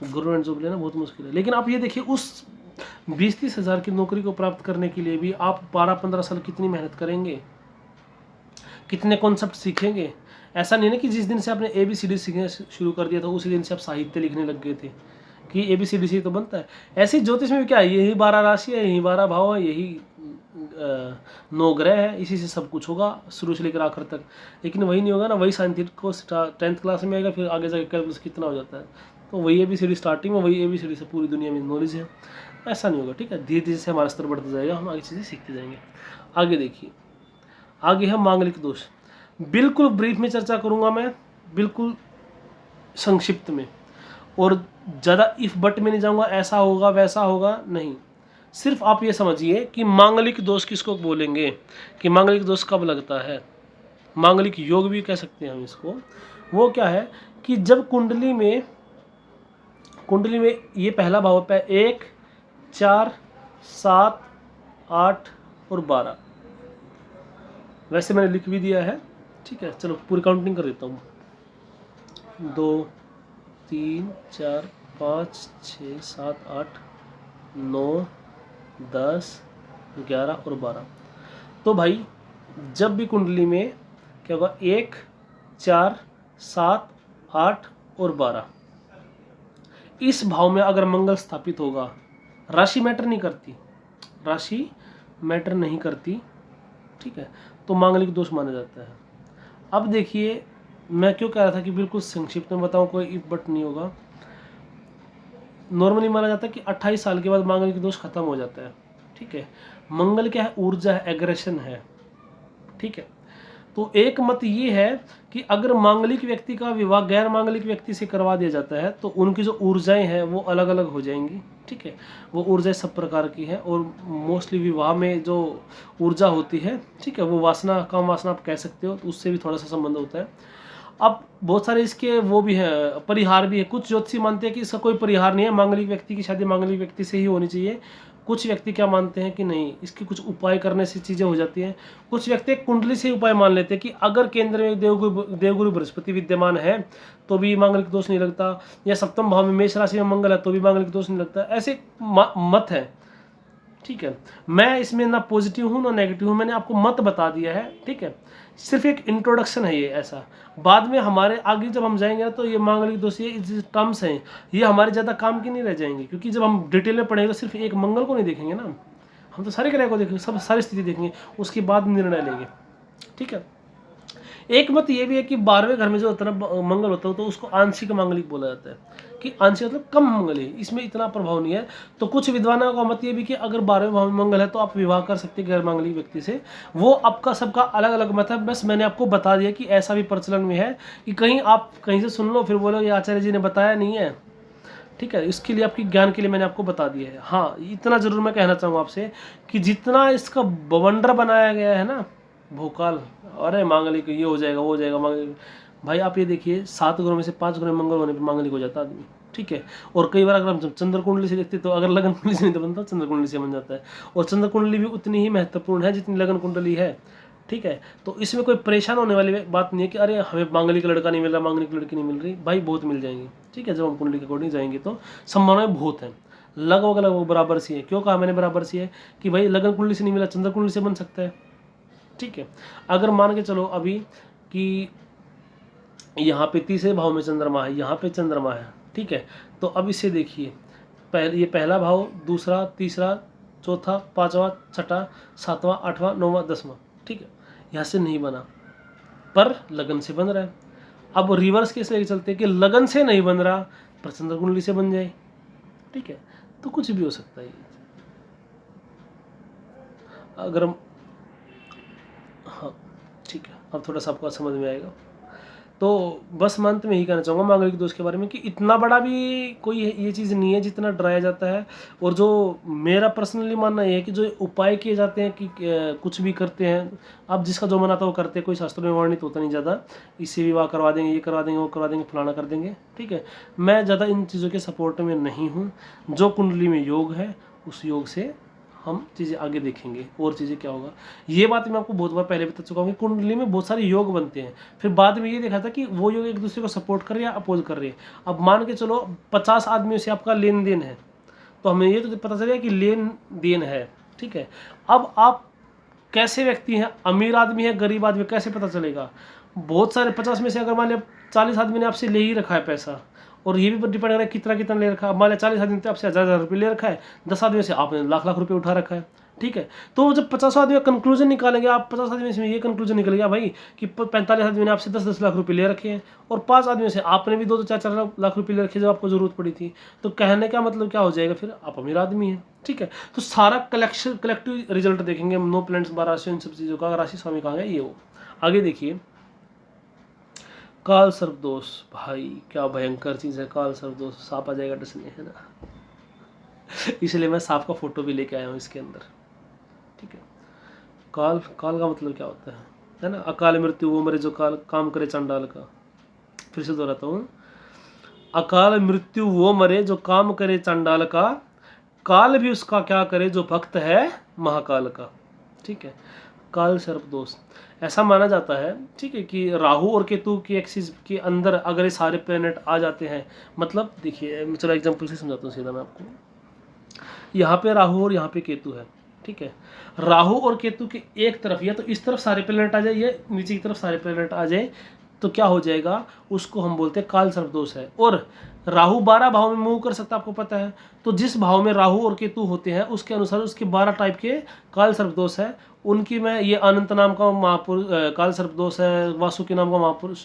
गवर्नमेंट जॉब लेना बहुत मुश्किल है। लेकिन आप ये देखिए, उस 20-30 हज़ार की नौकरी को प्राप्त करने के लिए भी आप 12-15 साल कितनी मेहनत करेंगे, कितने कॉन्सेप्ट सीखेंगे। ऐसा नहीं है कि जिस दिन से आपने ABCD सीखना शुरू कर दिया था उसी दिन से आप साहित्य लिखने लग गए थे कि ABCD से तो बनता है। ऐसे ज्योतिष में भी क्या है, यही 12 राशि है, यही 12 भाव है, यही 9 ग्रह है, इसी से सब कुछ होगा शुरू से लेकर आखिर तक। लेकिन वही नहीं होगा ना, वही साइंटिफिक को 10th क्लास में आएगा, फिर आगे जाकर कैलकुलस कितना हो जाता है। तो वही ABCD स्टार्टिंग में, वही ABCD से पूरी दुनिया में नॉलेज है, ऐसा नहीं होगा, ठीक है। धीरे धीरे से हमारा स्तर बढ़ता जाएगा, हम आगे चीज़ें सीखते जाएंगे। आगे देखिए, आगे है मांगलिक दोष। बिल्कुल ब्रीफ में चर्चा करूंगा मैं, बिल्कुल संक्षिप्त में, और ज़्यादा इफ बट में नहीं जाऊंगा, ऐसा होगा वैसा होगा नहीं। सिर्फ आप ये समझिए कि मांगलिक दोष किसको बोलेंगे, कि मांगलिक दोष कब लगता है, मांगलिक योग भी कह सकते हैं हम इसको। वो क्या है कि जब कुंडली में ये पहला भाव पे 1, 4, 7, 8 और 12, वैसे मैंने लिख भी दिया है, ठीक है। चलो पूरी काउंटिंग कर देता हूँ, 2, 3, 4, 5, 6, 7, 8, 9, 10, 11 और 12। तो भाई जब भी कुंडली में क्या होगा, 1, 4, 7, 8 और 12, इस भाव में अगर मंगल स्थापित होगा, राशि मैटर नहीं करती, राशि मैटर नहीं करती, ठीक है, तो मांगलिक दोष माना जाता है। अब देखिए, मैं क्यों कह रहा था कि बिल्कुल संक्षिप्त में बताऊं, कोई इफ बट नहीं होगा। नॉर्मली माना जाता है कि 28 साल के बाद मांगलिक दोष खत्म हो जाता है, ठीक है। मंगल क्या है, ऊर्जा है, एग्रेशन है, ठीक है। तो एक मत ये है कि अगर मांगलिक व्यक्ति का विवाह गैर मांगलिक व्यक्ति से करवा दिया जाता है तो उनकी जो ऊर्जाएं हैं वो अलग अलग हो जाएंगी, ठीक है। वो ऊर्जाएं सब प्रकार की हैं, और मोस्टली विवाह में जो ऊर्जा होती है, ठीक है, वो वासना, काम वासना आप कह सकते हो, तो उससे भी थोड़ा सा संबंध होता है। अब बहुत सारे इसके वो भी है, परिहार भी है। कुछ ज्योतिषी मानते हैं कि इसका कोई परिहार नहीं है, मांगलिक व्यक्ति की शादी मांगलिक व्यक्ति से ही होनी चाहिए। कुछ व्यक्ति क्या मानते हैं कि नहीं, इसके कुछ उपाय करने से चीज़ें हो जाती हैं। कुछ व्यक्ति कुंडली से उपाय मान लेते हैं कि अगर केंद्र में देवगुरु बृहस्पति विद्यमान है तो भी मांगलिक दोष नहीं लगता, या सप्तम भाव में मेष राशि में मंगल है तो भी मांगलिक दोष नहीं लगता। ऐसे मत है, ठीक है। मैं इसमें ना पॉजिटिव हूँ ना नेगेटिव हूँ, मैंने आपको मत बता दिया है, ठीक है। सिर्फ एक इंट्रोडक्शन है ये, ऐसा बाद में हमारे आगे जब हम जाएंगे तो ये मांगलिक दोष, ये टर्म्स हैं, ये हमारे ज़्यादा काम की नहीं रह जाएंगे, क्योंकि जब हम डिटेल में पढ़ेंगे तो सिर्फ एक मंगल को नहीं देखेंगे ना, हम तो सारे ग्रह को देखेंगे, सब सारी स्थिति देखेंगे, उसके बाद निर्णय लेंगे, ठीक है। एक मत ये भी है कि 12वें घर में जो होता है ना मंगल होता है तो उसको आंशिक मांगलिक बोला जाता है, कि आंशिक मतलब कम मंगल है, इसमें इतना प्रभाव नहीं है। तो कुछ विद्वानों का मत ये भी कि अगर 12वें भाव में मंगल है तो आप विवाह कर सकते हैं गैर मांगलिक व्यक्ति से। वो आपका सबका अलग अलग मत है, बस मैंने आपको बता दिया कि ऐसा भी प्रचलन में है, कि कहीं आप कहीं से सुन लो फिर बोलो ये आचार्य जी ने बताया नहीं है, ठीक है। इसके लिए आपकी ज्ञान के लिए मैंने आपको बता दिया है। हाँ, इतना जरूर मैं कहना चाहूँगा आपसे कि जितना इसका बवंडर बनाया गया है ना भोकाल, अरे मांगलिक ये हो जाएगा वो हो जाएगा मांगलिक, भाई आप ये देखिए 7 ग्रहों में से 5 ग्रहों में मंगल होने पर मांगलिक हो जाता आदमी, ठीक है। और कई बार अगर हम चंद्र कुंडली से देखते तो अगर लगन कुंडली से नहीं तो बनता, चंद्र कुंडली से बन जाता है। और चंद्र कुंडली भी उतनी ही महत्वपूर्ण है जितनी लगन कुंडली है, ठीक है। तो इसमें कोई परेशान होने वाली बात नहीं है कि अरे हमें मांगलिक लड़का नहीं मिल रहा, मांगलिक लड़की नहीं मिल रही, भाई बहुत मिल जाएंगी, ठीक है। जब हम कुंडली के अकॉर्डिंग जाएंगे तो संभावनाएं बहुत हैं, लगभग लगभग बराबर सी है। क्यों कहा मैंने बराबर सी है? कि भाई लगन कुंडली से नहीं मिला, चंद्र कुंडली से बन सकता है, ठीक है। अगर मान के चलो अभी कि यहाँ पे 3रे भाव में चंद्रमा है, यहाँ पे चंद्रमा है, ठीक है। तो अब इसे देखिए, ये पहला भाव, दूसरा, तीसरा, चौथा, 5वां, 6वां, 7वां, 8वां, 9वां, 10वां, ठीक है। यहाँ से नहीं बना पर लगन से बन रहा है। अब रिवर्स केस लेके चलते हैं कि लगन से नहीं बन रहा पर चंद्र कुंडली से बन जाए, ठीक है। तो कुछ भी हो सकता है अगर हम, हाँ ठीक है, अब थोड़ा सा आपको समझ में आएगा। तो बस मैं अंत में यही कहना चाहूँगा मांगलिक दोष के बारे में कि इतना बड़ा भी कोई ये चीज़ नहीं है जितना डराया जाता है। और जो मेरा पर्सनली मानना ये है कि जो उपाय किए जाते हैं कि कुछ भी करते हैं, अब जिसका जो मन आता है वो करते हैं, कोई शास्त्रों में वर्णित होता नहीं ज़्यादा, इससे विवाह करवा देंगे, ये करवा देंगे, वो करवा देंगे, फलाना कर देंगे, ठीक है। मैं ज़्यादा इन चीज़ों के सपोर्ट में नहीं हूँ। जो कुंडली में योग है उस योग से हम चीज़ें आगे देखेंगे और चीज़ें क्या होगा। ये बात मैं आपको बहुत बार पहले बता चुका हूँ कि कुंडली में बहुत सारे योग बनते हैं, फिर बाद में ये देखा था कि वो योग एक दूसरे को सपोर्ट कर रहे हैं या अपोज कर रहे हैं। अब मान के चलो 50 आदमियों से आपका लेन देन है, तो हमें ये तो पता चलेगा कि लेन देन है, ठीक है। अब आप कैसे व्यक्ति हैं, अमीर आदमी है, गरीब आदमी, कैसे पता चलेगा? बहुत सारे 50 में से अगर मान लिया 40 आदमी ने आपसे ले ही रखा है पैसा, और ये भी डिपेंड कर रहा है कितना कितना ले रखा है। मान लिया 40 आदमी ने आपसे 1000 रुपये ले रखा है, 10 आदमी से आपने लाख लाख रुपये उठा रखा है, ठीक है। तो जब 50 आदमी कंक्लूजन निकालेंगे, आप 50 आदमी से ये कंक्लूजन निकलेगा भाई कि 45 आदमी ने आपसे 10-10 लाख रुपये ले रखे हैं, और 5 आदमियों से आपने भी 2-2, 4-4 लाख रुपये ले रखे जब आपको जरूरत पड़ी थी। तो कहने का मतलब क्या हो जाएगा, फिर आप अमीर आदमी हैं, ठीक है। तो सारा कलेक्टिव रिजल्ट देखेंगे हम 9 प्लैनेट्स 12 राशि, इन सब चीज़ों का। राशि स्वामी कहाँ गए, ये वो। आगे देखिए, काल सर्प दोष, भाई क्या भयंकर चीज़ है काल सर्प दोष। सांप आ जाएगा डसने, है ना। इसलिए मैं सांप का फोटो भी लेके आया हूँ इसके अंदर, ठीक है। काल का मतलब क्या होता है ना। अकाल मृत्यु वो मरे जो काल काम करे चंडाल का। फिर से दोहराता हूँ, अकाल मृत्यु वो मरे जो काम करे चंडाल का, काल भी उसका क्या करे जो भक्त है महाकाल का, ठीक है। काल सर्प दोष ऐसा माना जाता है, ठीक है, कि राहु और केतु की एक्सिस के अंदर अगर ये सारे प्लेनेट आ जाते हैं, मतलब देखिए चलो एग्जांपल से समझाता हूँ सीधा मैं आपको। यहाँ पे राहु और यहाँ पे केतु है, ठीक है। राहु और केतु के एक तरफ या तो इस तरफ सारे प्लेनेट आ जाए या नीचे की तरफ सारे प्लेनेट आ जाए, तो क्या हो जाएगा, उसको हम बोलते हैं काल सर्प दोष है। और राहु 12 भाव में मूव कर सकता है, आपको पता है। तो जिस भाव में राहु और केतु होते हैं उसके अनुसार उसके 12 टाइप के काल सर्प दोष है। उनकी मैं ये अनंत नाम का महापुरुष काल सर्प दोष है, वासुकी नाम का महापुरुष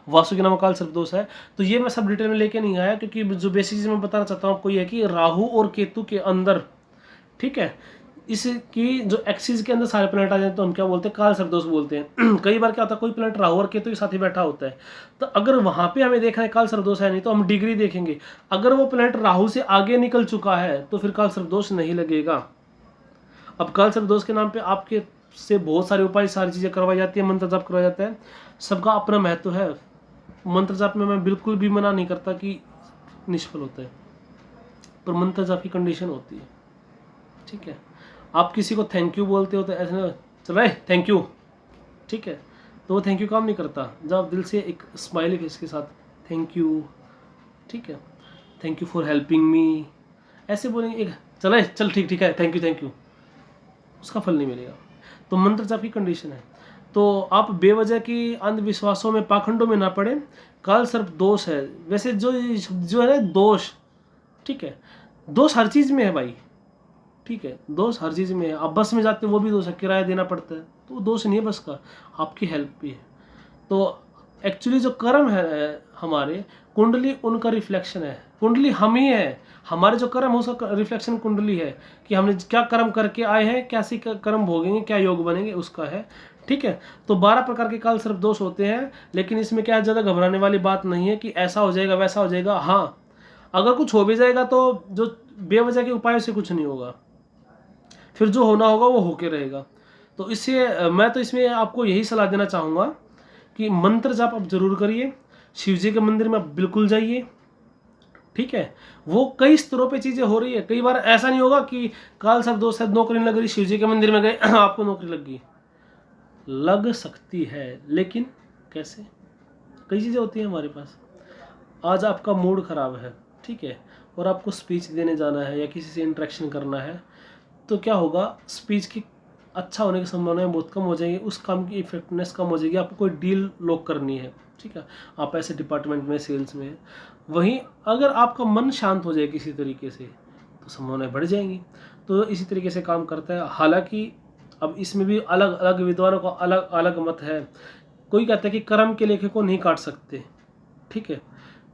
वासुकी नाम का काल सर्प दोष है। तो ये मैं सब डिटेल में लेके नहीं आया, क्योंकि जो बेसिक चीज़ मैं बताना चाहता हूँ आपको ये है कि राहु और केतु के अंदर, ठीक है, इसकी जो एक्सिस के अंदर सारे प्लैनेट आ जाते हैं तो हम क्या बोलते हैं, काल सर्प दोष बोलते हैं। कई बार क्या होता है, कोई प्लैनेट राहु और केतु के साथ ही बैठा होता है, तो अगर वहां पे हमें देखना है काल सर्प दोष है नहीं, तो हम डिग्री देखेंगे। अगर वो प्लैनेट राहु से आगे निकल चुका है तो फिर काल सर्प दोष नहीं लगेगा। अब काल सर्प दोष के नाम पे आपके से बहुत सारे उपाय, सारी चीजें करवाई जाती है, मंत्र जाप करवाया जाता है, सबका अपना महत्व है। मंत्र जाप में मैं बिल्कुल भी मना नहीं करता कि निष्फल होता है, पर मंत्र जाप की कंडीशन होती है, ठीक है। आप किसी को थैंक यू बोलते हो तो ऐसे ना चल रहा है थैंक यू, ठीक है, तो वो थैंक यू काम नहीं करता। जब आप दिल से एक स्माइली फेस के साथ थैंक यू, ठीक है, thank you for helping me, ऐसे बोलेंगे, एक चल ठीक है थैंक यू, उसका फल नहीं मिलेगा। तो मंत्र जाप की कंडीशन है। तो आप बेवजह की अंधविश्वासों में, पाखंडों में ना पड़े। काल सर्प दोष है, वैसे जो है ना दोष, ठीक है, दोष हर चीज में है भाई, ठीक है, दोष हर चीज़ में है। आप बस में जाते हो वो भी दोष है, किराया देना पड़ता है, तो वो दोष नहीं है बस का, आपकी हेल्प भी है। तो एक्चुअली जो कर्म है हमारे, कुंडली उनका रिफ्लेक्शन है, कुंडली हम ही है, हमारे जो कर्म है उसका रिफ्लेक्शन कुंडली है, कि हमने क्या कर्म करके आए हैं, कैसे कर्म भोगेंगे, क्या योग बनेंगे, उसका है। ठीक है, तो 12 प्रकार के काल सर्प दोष होते हैं, लेकिन इसमें क्या ज़्यादा घबराने वाली बात नहीं है कि ऐसा हो जाएगा वैसा हो जाएगा। हाँ, अगर कुछ हो भी जाएगा तो जो बेवजह के उपायों से कुछ नहीं होगा, फिर जो होना होगा वो होके रहेगा। तो इससे मैं तो इसमें आपको यही सलाह देना चाहूँगा कि मंत्र जाप आप जरूर करिए, शिव जी के मंदिर में आप बिल्कुल जाइए। ठीक है, वो कई स्तरों पे चीज़ें हो रही है। कई बार ऐसा नहीं होगा कि काल सर्प दोष है, नौकरी नहीं लग रही, शिव जी के मंदिर में गए आपको नौकरी लग गई। लग सकती है, लेकिन कैसे? कई चीज़ें होती हैं हमारे पास। आज आपका मूड ख़राब है, ठीक है, और आपको स्पीच देने जाना है या किसी से इंटरेक्शन करना है, तो क्या होगा, स्पीच की अच्छा होने की संभावनाएं बहुत कम हो जाएगी, उस काम की इफेक्टिवनेस कम हो जाएगी। आपको कोई डील लॉक करनी है, ठीक है, आप ऐसे डिपार्टमेंट में, सेल्स में, वहीं अगर आपका मन शांत हो जाए किसी तरीके से, तो संभावनाएं बढ़ जाएंगी। तो इसी तरीके से काम करता है। हालांकि अब इसमें भी अलग अलग विद्वानों का अलग अलग मत है। कोई कहता है कि कर्म के लेखे को नहीं काट सकते, ठीक है,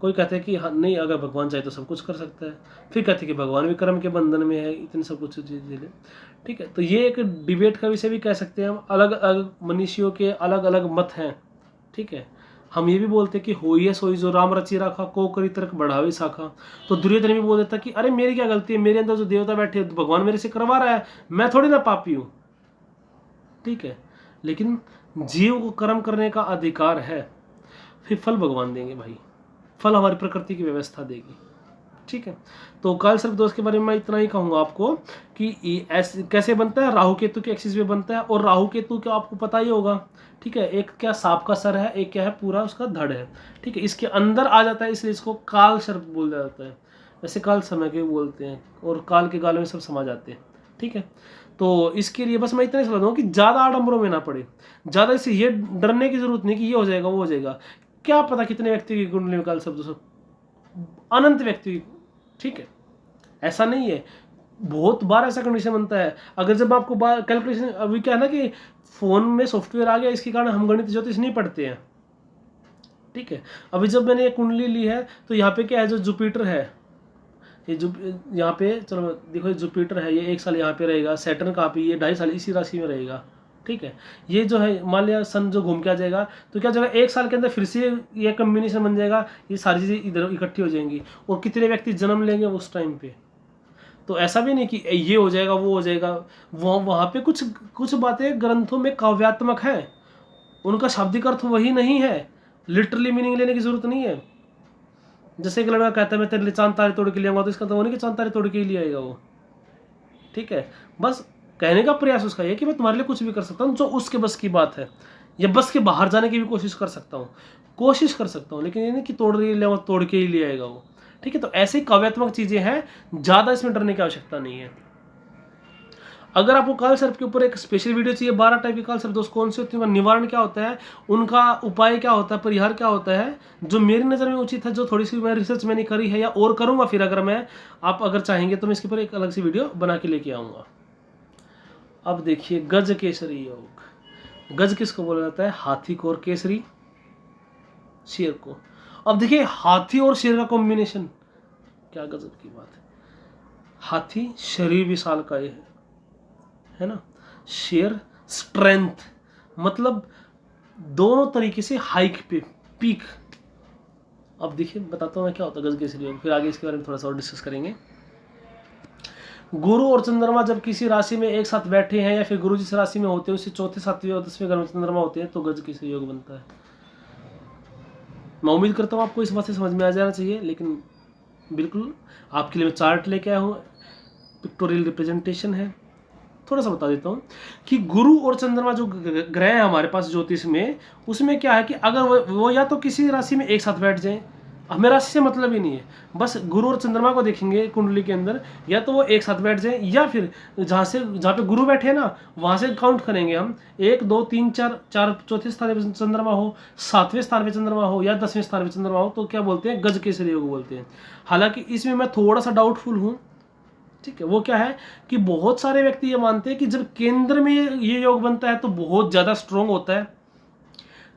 कोई कहते हैं कि हाँ नहीं, अगर भगवान चाहे तो सब कुछ कर सकता है, फिर कहते हैं कि भगवान भी कर्म के बंधन में है, इतनी सब कुछ चीज़ें। ठीक है, तो ये एक डिबेट का विषय भी कह सकते हैं हम। अलग अलग मनुष्यों के अलग अलग मत हैं। ठीक है, हम ये भी बोलते हैं कि होइए सोई जो राम रचि राखा, को करी तर्क बढ़ावे शाखा। तो दुर्योधन भी बोल देता कि अरे मेरी क्या गलती है, मेरे अंदर जो देवता बैठे हैं, भगवान मेरे से करवा रहा है, मैं थोड़ी ना पापी हूँ। ठीक है, लेकिन जीव को कर्म करने का अधिकार है, फिर फल भगवान देंगे भाई, फल हमारी प्रकृति की व्यवस्था देगी। ठीक है, तो काल सर्प दोष के बारे में मैं इतना ही कहूँगा आपको कि ऐसे कैसे बनता है, राहु केतु के एक्सिस में बनता है। और राहु केतु का आपको पता ही होगा, ठीक है, एक क्या सांप का सर है, एक क्या है पूरा उसका धड़ है। ठीक है, इसके अंदर आ जाता है, इसलिए इसको काल सर्प बोल जाता है। वैसे काल समय के बोलते हैं, और काल के गालों में सब समा जाते हैं। ठीक है, तो इसके लिए बस मैं इतना ही सलाह दूंगा कि ज़्यादा आडंबरों में ना पड़े, ज़्यादा इससे ये डरने की जरूरत नहीं कि ये हो जाएगा वो हो जाएगा। क्या पता कितने व्यक्ति की कुंडली में काल सर्प दोष, अनंत व्यक्ति। ठीक है, ऐसा नहीं है, बहुत बार ऐसा कंडीशन बनता है। अगर जब आपको कैलकुलेशन, अभी क्या है ना कि फोन में सॉफ्टवेयर आ गया, इसके कारण हम गणित ज्योतिष नहीं पढ़ते हैं। ठीक है, अभी जब मैंने ये कुंडली ली है, तो यहाँ पे क्या है, जो जुपिटर है, ये यहाँ पे चलो देखो, ये जुपिटर है, ये 1 साल यहाँ पे रहेगा। सैटर्न का पे ये 2.5 साल इसी राशि में रहेगा। ठीक है, ये जो है मान लिया सन जो घूम के आ जाएगा, तो क्या जगह 1 साल के अंदर फिर से ये कम्बिनेशन बन जाएगा, ये सारी चीज़ें इधर इकट्ठी हो जाएंगी। और कितने व्यक्ति जन्म लेंगे उस टाइम पे, तो ऐसा भी नहीं कि ये हो जाएगा वो हो जाएगा। वहाँ पे कुछ कुछ बातें ग्रंथों में काव्यात्मक है, उनका शाब्दिक अर्थ वही नहीं है, लिटरली मीनिंग लेने की जरूरत नहीं है। जैसे एक लड़का कहता है मैं तेरे लिए चांद तारे तोड़ के ले आऊंगा, तो इसका तो वो नहीं कि चांद तारे तोड़ के ही ले आएगा वो। ठीक है, बस कहने का प्रयास उसका ये कि मैं तुम्हारे लिए कुछ भी कर सकता हूँ जो उसके बस की बात है, या बस के बाहर जाने की भी कोशिश कर सकता हूँ, लेकिन ये नहीं कि तोड़ के ही ले आएगा वो। ठीक है, तो ऐसी काव्यात्मक चीजें हैं, ज्यादा इसमें डरने की आवश्यकता नहीं है। अगर आपको काल सर्प के ऊपर एक स्पेशल वीडियो चाहिए, 12 टाइप के काल सर्प दोष कौन से होते हैं, उनका निवारण क्या होता है, उनका उपाय क्या होता है, परिहार क्या होता है, जो मेरी नज़र में उचित है, जो थोड़ी सी मैं रिसर्च मैंने करी है या और करूंगा, फिर अगर मैं आप अगर चाहेंगे तो मैं इसके ऊपर एक अलग सी वीडियो बना के लेके आऊँगा। अब देखिए, गज केसरी योग। गज किसको बोला जाता है, हाथी को, और केसरी शेर को। अब देखिए, हाथी और शेर का कॉम्बिनेशन क्या गजब की बात है। हाथी शरीर विशाल का ये है ना, शेर स्ट्रेंथ, मतलब दोनों तरीके से हाइक पे, पीक। अब देखिए बताता हूँ मैं क्या होता है गज केसरी योग, फिर आगे इसके बारे में थोड़ा सा और डिस्कस करेंगे। गुरु और चंद्रमा जब किसी राशि में एक साथ बैठे हैं, या फिर गुरु जिस राशि में होते हैं उससे 4थे 7वें और 10वें घर में चंद्रमा होते हैं, तो गज केसरी योग बनता है। मैं उम्मीद करता हूँ आपको इस बात से समझ में आ जाना चाहिए, लेकिन बिल्कुल आपके लिए मैं चार्ट लेके आया हूँ, पिक्टोरियल रिप्रेजेंटेशन है। थोड़ा सा बता देता हूँ कि गुरु और चंद्रमा जो ग्रह है हमारे पास ज्योतिष में, उसमें क्या है कि अगर वो या तो किसी राशि में एक साथ बैठ जाए, हमें राशि से मतलब ही नहीं है, बस गुरु और चंद्रमा को देखेंगे कुंडली के अंदर, या तो वो एक साथ बैठ जाए, या फिर जहाँ पे गुरु बैठे हैं ना, वहाँ से काउंट करेंगे हम 1 2 3 4 चौथे स्थान पे चंद्रमा हो, 7वें स्थान पे चंद्रमा हो, या 10वें स्थान पे चंद्रमा हो, तो क्या बोलते हैं, गज केसरी योग बोलते हैं। हालांकि इसमें मैं थोड़ा सा डाउटफुल हूँ, ठीक है। वो क्या है कि बहुत सारे व्यक्ति ये मानते हैं कि जब केंद्र में ये योग बनता है तो बहुत ज़्यादा स्ट्रोंग होता है,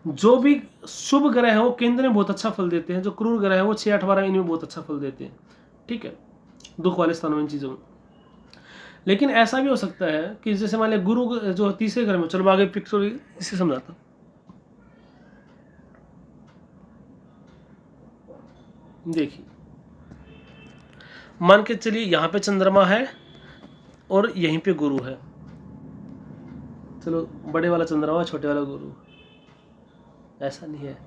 जो भी शुभ ग्रह है वो केंद्र में बहुत अच्छा फल देते हैं, जो क्रूर ग्रह है वो 6, 8, 12 इनमें बहुत अच्छा फल देते हैं, ठीक है, दुख वाले स्थानों में, इन चीज़ों में। लेकिन ऐसा भी हो सकता है कि जैसे मान लिया गुरु जो तीसरे घर में, चलो मैं आगे पिक्चर इसे समझाता हूँ। देखिए, मान के चलिए यहाँ पे चंद्रमा है और यहीं पे गुरु है, चलो बड़े वाला चंद्रमा, छोटे वाला गुरु, ऐसा नहीं है।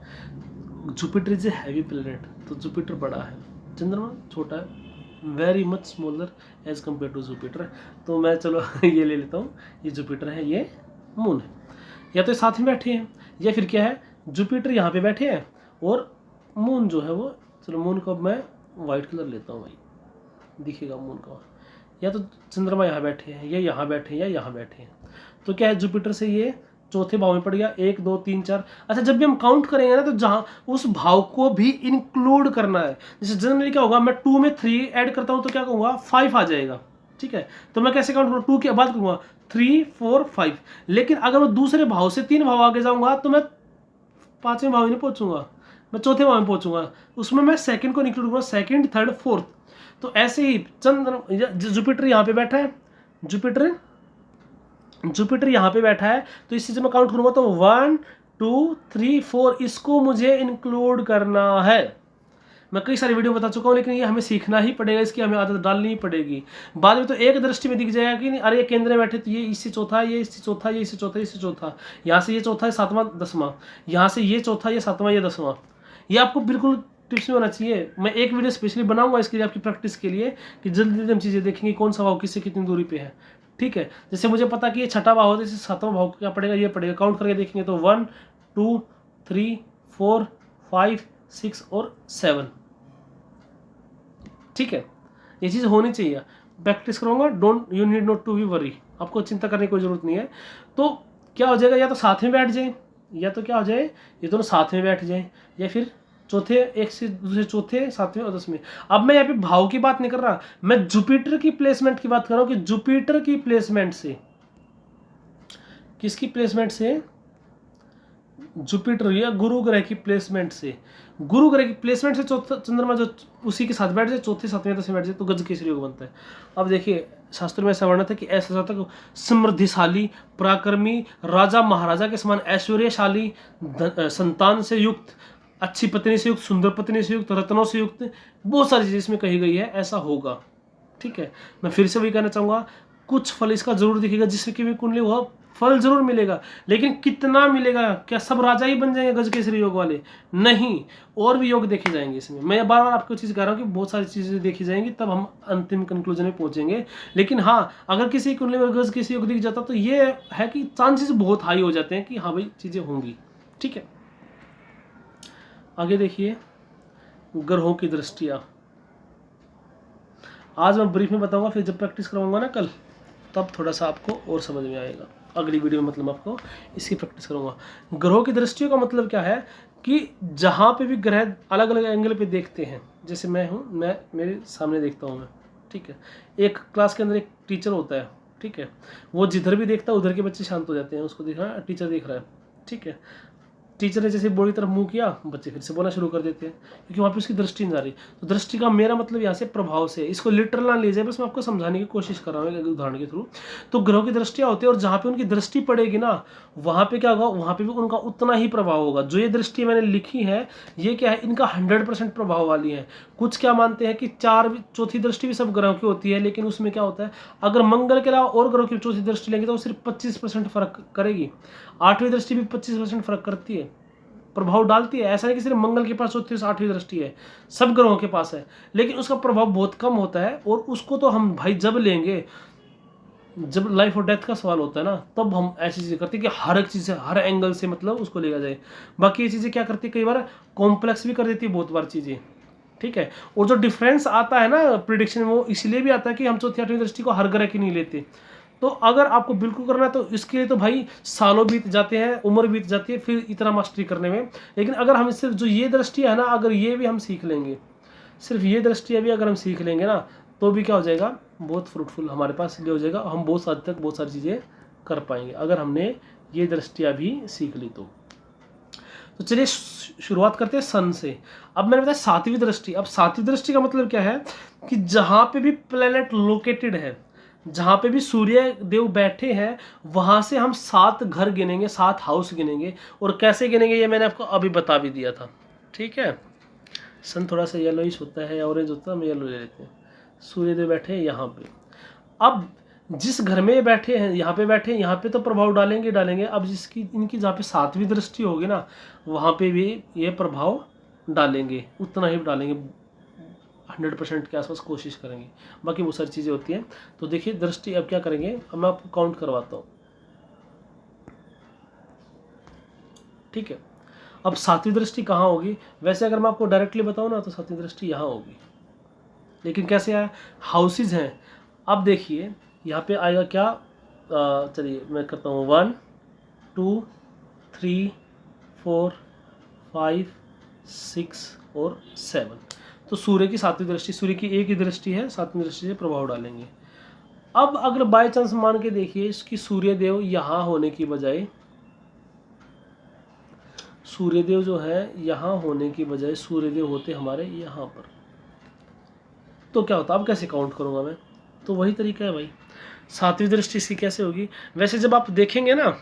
Jupiter is a heavy planet, तो जुपिटर बड़ा है, चंद्रमा छोटा है, very much smaller as compare to Jupiter. तो मैं चलो ये ले लेता हूँ, ये जुपिटर है, ये मून है, या तो साथ में बैठे हैं, या फिर क्या है, जुपिटर यहाँ पे बैठे हैं और मून जो है वो, चलो मून को मैं वाइट कलर लेता हूँ भाई, दिखेगा मून का, या तो चंद्रमा यहाँ बैठे हैं, या यहाँ बैठे हैं, या यहाँ बैठे हैं। तो क्या है, जुपिटर से ये चौथे भाव में पड़ गया, 1, 2, 3, 4। अच्छा, जब भी हम काउंट करेंगे ना तो जहाँ उस भाव को भी इंक्लूड करना है। जैसे जनरली क्या होगा, मैं 2 में 3 ऐड करता हूँ तो क्या कहूँगा, 5 आ जाएगा, ठीक है। तो मैं कैसे काउंट करूँगा, 2 के बाद कहूँगा 3, 4, 5। लेकिन अगर मैं दूसरे भाव से 3 भाव आगे जाऊँगा तो मैं 5वें भाव में नहीं पहुँचूंगा, मैं चौथे भाव में पहुँचूंगा, उसमें मैं सेकंड को इंक्लूड करूँगा, सेकंड, थर्ड, फोर्थ। तो ऐसे ही जुपिटर यहाँ पे बैठा है, जुपिटर यहाँ पे बैठा है, तो इस चीज़ में काउंट करूँगा तो 1, 2, 3, 4 इसको मुझे इंक्लूड करना है। मैं कई सारी वीडियो बता चुका हूँ, लेकिन ये हमें सीखना ही पड़ेगा, इसकी हमें आदत डालनी ही पड़ेगी। बाद में तो एक दृष्टि में दिख जाएगा कि नहीं, अरे ये केंद्र में बैठे तो ये इससे चौथा, ये इससे चौथा, ये इससे चौथा, इससे चौथा, यहाँ से ये चौथा है, 7वां 10वां, यहाँ से ये चौथा, ये 7वां, ये 10वां। ये आपको बिल्कुल टिप्स में होना चाहिए। मैं एक वीडियो स्पेशली बनाऊंगा इसके लिए, आपकी प्रैक्टिस के लिए, कि जल्दी जल्दी हम चीज़ें देखेंगे कौन सा भाव किससे कितनी दूरी पे है, ठीक है। जैसे मुझे पता कि ये छठा भाव है, जैसे 7वां भाव क्या पड़ेगा, ये पड़ेगा, काउंट करके देखेंगे तो 1, 2, 3, 4, 5, 6 और 7, ठीक है। ये चीज़ होनी चाहिए, प्रैक्टिस करूँगा, don't you need not to be worry, आपको चिंता करने की कोई ज़रूरत नहीं है। तो क्या हो जाएगा, या तो साथ में बैठ जाए, या तो क्या हो जाए, ये दोनों साथ में बैठ जाए, या फिर चौथे, एक से दूसरे चौथे, 7वें और 10वें। अब मैं यहाँ पे भाव की बात नहीं कर रहा, मैं जुपिटर की प्लेसमेंट की बात कर रहा हूँ, कि जुपिटर की प्लेसमेंट से, किसकी प्लेसमेंट से, जुपिटर या गुरु ग्रह की प्लेसमेंट से, गुरु ग्रह की प्लेसमेंट से चौथा चंद्रमा जो उसी के साथ बैठ जाए, चौथे, 7वें, 10वें बैठ जाए, तो गजकेसरी योग बनता है। अब देखिए, शास्त्र में ऐसा वर्णित है कि ऐसा जातक समृद्धिशाली, पराक्रमी, राजा महाराजा के समान ऐश्वर्यशाली, संतान से युक्त, अच्छी पत्नी से युक्त, सुंदर पत्नी से युक्त, रत्नों से युक्त, बहुत सारी चीज़ें इसमें कही गई है, ऐसा होगा, ठीक है। मैं फिर से वही कहना चाहूँगा, कुछ फल इसका जरूर दिखेगा, जिससे कि भी कुंडली वह फल जरूर मिलेगा, लेकिन कितना मिलेगा, क्या सब राजा ही बन जाएंगे गजकेसरी योग वाले, नहीं, और भी योग देखे जाएंगे इसमें। मैं बार बार आपको चीज़ कह रहा हूँ कि बहुत सारी चीज़ें देखी जाएंगी, तब हम अंतिम कंक्लूजन में पहुंचेंगे। लेकिन हाँ, अगर किसी कुंडली में गजकेसरी योग दिख जाता तो ये है कि चांसेस बहुत हाई हो जाते हैं कि हाँ भाई चीज़ें होंगी, ठीक है। आगे देखिए, ग्रहों की दृष्टियाँ आज मैं ब्रीफ में बताऊंगा, फिर जब प्रैक्टिस करवाऊंगा ना कल, तब थोड़ा सा आपको और समझ में आएगा। अगली वीडियो में मतलब आपको इसकी प्रैक्टिस करूंगा। ग्रहों की दृष्टियों का मतलब क्या है कि जहाँ पे भी ग्रह अलग अलग एंगल पे देखते हैं, जैसे मैं हूँ, मैं मेरे सामने देखता हूँ मैं, ठीक है। एक क्लास के अंदर एक टीचर होता है, ठीक है, वो जिधर भी देखता है उधर के बच्चे शांत हो जाते हैं, उसको देख रहा है, टीचर देख रहा है, ठीक है। टीचर ने जैसे बोर्ड की तरफ मुंह किया, बच्चे फिर से बोलना शुरू कर देते हैं, क्योंकि वहाँ पे उसकी दृष्टि नहीं जा रही। तो दृष्टि का मेरा मतलब यहाँ से प्रभाव से, इसको लिटरल ना लीजिए, बस मैं आपको समझाने की कोशिश कर रहा हूँ एक उदाहरण के थ्रू। तो ग्रहों की दृष्टियाँ होती है, और जहाँ पे उनकी दृष्टि पड़ेगी ना, वहाँ पे क्या होगा, वहाँ पे भी उनका उतना ही प्रभाव होगा। जो ये दृष्टि मैंने लिखी है, ये क्या है, इनका 100% प्रभाव वाली है। कुछ क्या मानते हैं कि चौथी दृष्टि भी सब ग्रहों की होती है, लेकिन उसमें क्या होता है, अगर मंगल के अलावा और ग्रहों की चौथी दृष्टि लेंगे तो वो सिर्फ 25% फर्क करेगी। 8वीं दृष्टि भी 25% फर्क करती है, प्रभाव डालती है। ऐसा नहीं कि सिर्फ मंगल के पास 34 8वीं दृष्टि है, सब ग्रहों के पास है, लेकिन उसका प्रभाव बहुत कम होता है। और उसको तो हम भाई जब लेंगे, जब लाइफ और डेथ का सवाल होता है ना, तब हम ऐसी चीज़ें करते हैं कि हर एक चीज़ से, हर एंगल से मतलब उसको लिया जाए। बाकी ये चीज़ें क्या करती है, कई बार कॉम्प्लेक्स भी कर देती है बहुत बार चीज़ें, ठीक है। और जो डिफरेंस आता है ना प्रिडिक्शन में, वो इसलिए भी आता है कि हम चौथी 8वीं दृष्टि को हर ग्रह की नहीं लेते। तो अगर आपको बिल्कुल करना है तो इसके लिए तो भाई सालों बीत जाते हैं, उम्र बीत जाती है फिर इतना मास्टरी करने में। लेकिन अगर हम सिर्फ जो ये दृष्टि है ना, अगर ये भी हम सीख लेंगे, सिर्फ ये दृष्टि भी अगर हम सीख लेंगे ना, तो भी क्या हो जाएगा, बहुत फ्रूटफुल हमारे पास ये हो जाएगा, हम बहुत हद तक बहुत सारी चीज़ें कर पाएंगे अगर हमने ये दृष्टियाँ भी सीख ली तो चलिए शुरुआत करते हैं सन से। अब मैंने बताया सातवीं दृष्टि। अब सातवीं दृष्टि का मतलब क्या है कि जहाँ पे भी प्लेनेट लोकेटेड है, जहाँ पे भी सूर्य देव बैठे हैं, वहाँ से हम 7 घर गिनेंगे, 7 हाउस गिनेंगे। और कैसे गिनेंगे ये मैंने आपको अभी बता भी दिया था, ठीक है। सन थोड़ा सा येलोइश होता है, ऑरेंज होता है, हम येलो ले लेते हैं। सूर्य देव बैठे हैं यहाँ पे। अब जिस घर में ये बैठे हैं, यहाँ पे बैठे हैं, यहाँ पे तो प्रभाव डालेंगे डालेंगे। अब जिसकी इनकी जहाँ पे सातवीं दृष्टि होगी ना, वहाँ पे भी ये प्रभाव डालेंगे, उतना ही डालेंगे, 100% के आसपास कोशिश करेंगे। बाकी बहुत सारी चीज़ें होती हैं। तो देखिए दृष्टि अब क्या करेंगे, अब मैं आपको काउंट करवाता हूँ, ठीक है। अब सातवीं दृष्टि कहाँ होगी? वैसे अगर मैं आपको डायरेक्टली बताऊँ ना तो सातवीं दृष्टि यहाँ होगी, लेकिन कैसे है, हाउसेज हैं। अब देखिए यहाँ पे आएगा क्या, चलिए मैं करता हूँ 1 2 3 4 5 6 और 7। तो सूर्य की सातवीं दृष्टि, सूर्य की एक ही दृष्टि है, सातवीं दृष्टि से प्रभाव डालेंगे। अब अगर बाय चांस मान के देखिए इसकी सूर्यदेव यहाँ होने की बजाय, सूर्यदेव जो है यहाँ होने की बजाय सूर्यदेव होते हमारे यहाँ पर, तो क्या होता? अब कैसे काउंट करूँगा मैं? तो वही तरीका है भाई, सातवीं दृष्टि इसकी कैसे होगी। वैसे जब आप देखेंगे ना,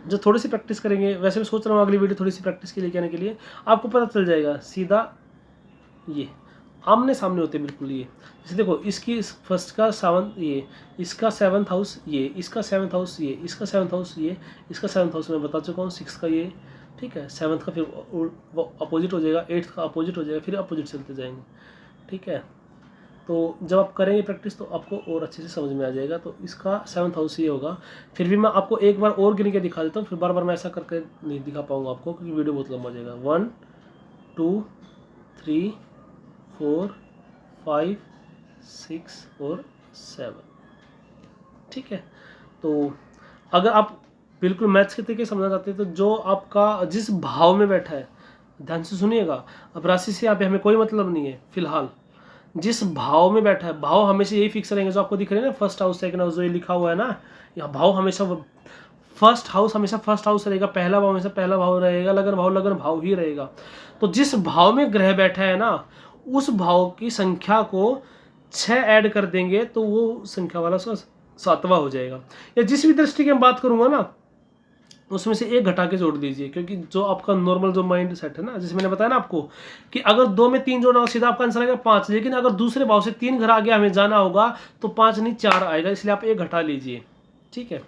जब थोड़ी सी प्रैक्टिस करेंगे, वैसे मैं सोच रहा हूँ अगली वीडियो थोड़ी सी प्रैक्टिस के लिए आने के लिए आपको पता चल जाएगा सीधा, ये आमने सामने होते हैं बिल्कुल। ये जैसे देखो इसकी फर्स्ट का 7, ये इसका 7th हाउस, ये इसका 7th हाउस, ये इसका 7th हाउस, ये इसका 7th हाउस मैं बता चुका हूँ, 6 का ये, ठीक है। 7th का फिर अपोजिट हो जाएगा, 8th का अपोजिट हो जाएगा, फिर अपोजिट चलते जाएंगे, ठीक है। तो जब आप करेंगे प्रैक्टिस तो आपको और अच्छे से समझ में आ जाएगा। तो इसका 7th हाउस ये होगा। फिर भी मैं आपको एक बार और गिन के दिखा देता हूँ, फिर बार बार मैं ऐसा करके नहीं दिखा पाऊंगा आपको क्योंकि वीडियो बहुत लंबा हो जाएगा। 1 2 3 4 5 6 और 7, ठीक है। तो अगर आप बिल्कुल मैथ्स के तरीके समझना चाहते हैं तो जो आपका जिस भाव में बैठा है, ध्यान से सुनिएगा। अब राशि से यहाँ पे हमें कोई मतलब नहीं है फिलहाल, जिस भाव में बैठा है, भाव हमेशा यही फिक्स रहेंगे जो आपको दिख रहे हैं ना, फर्स्ट हाउस सेकंड हाउस जो ये लिखा हुआ है ना, यहाँ भाव हमेशा फर्स्ट हाउस हमेशा फर्स्ट हाउस रहेगा, पहला भाव हमेशा पहला भाव रहेगा, लगन भाव ही रहेगा। तो जिस भाव में ग्रह बैठा है ना, उस भाव की संख्या को 6 ऐड कर देंगे तो वो संख्या वाला उसका 7वां हो जाएगा। या जिस भी दृष्टि की हम बात करूंगा ना, उसमें से एक घटा के जोड़ दीजिए, क्योंकि जो आपका नॉर्मल जो माइंड सेट है ना, जैसे मैंने बताया ना आपको कि अगर 2 में 3 जोड़ना हो सीधा आपका आंसर आएगा 5, लेकिन अगर दूसरे भाव से 3 घर आगे हमें जाना होगा तो 5 नहीं 4 आएगा, इसलिए आप एक घटा लीजिए, ठीक है।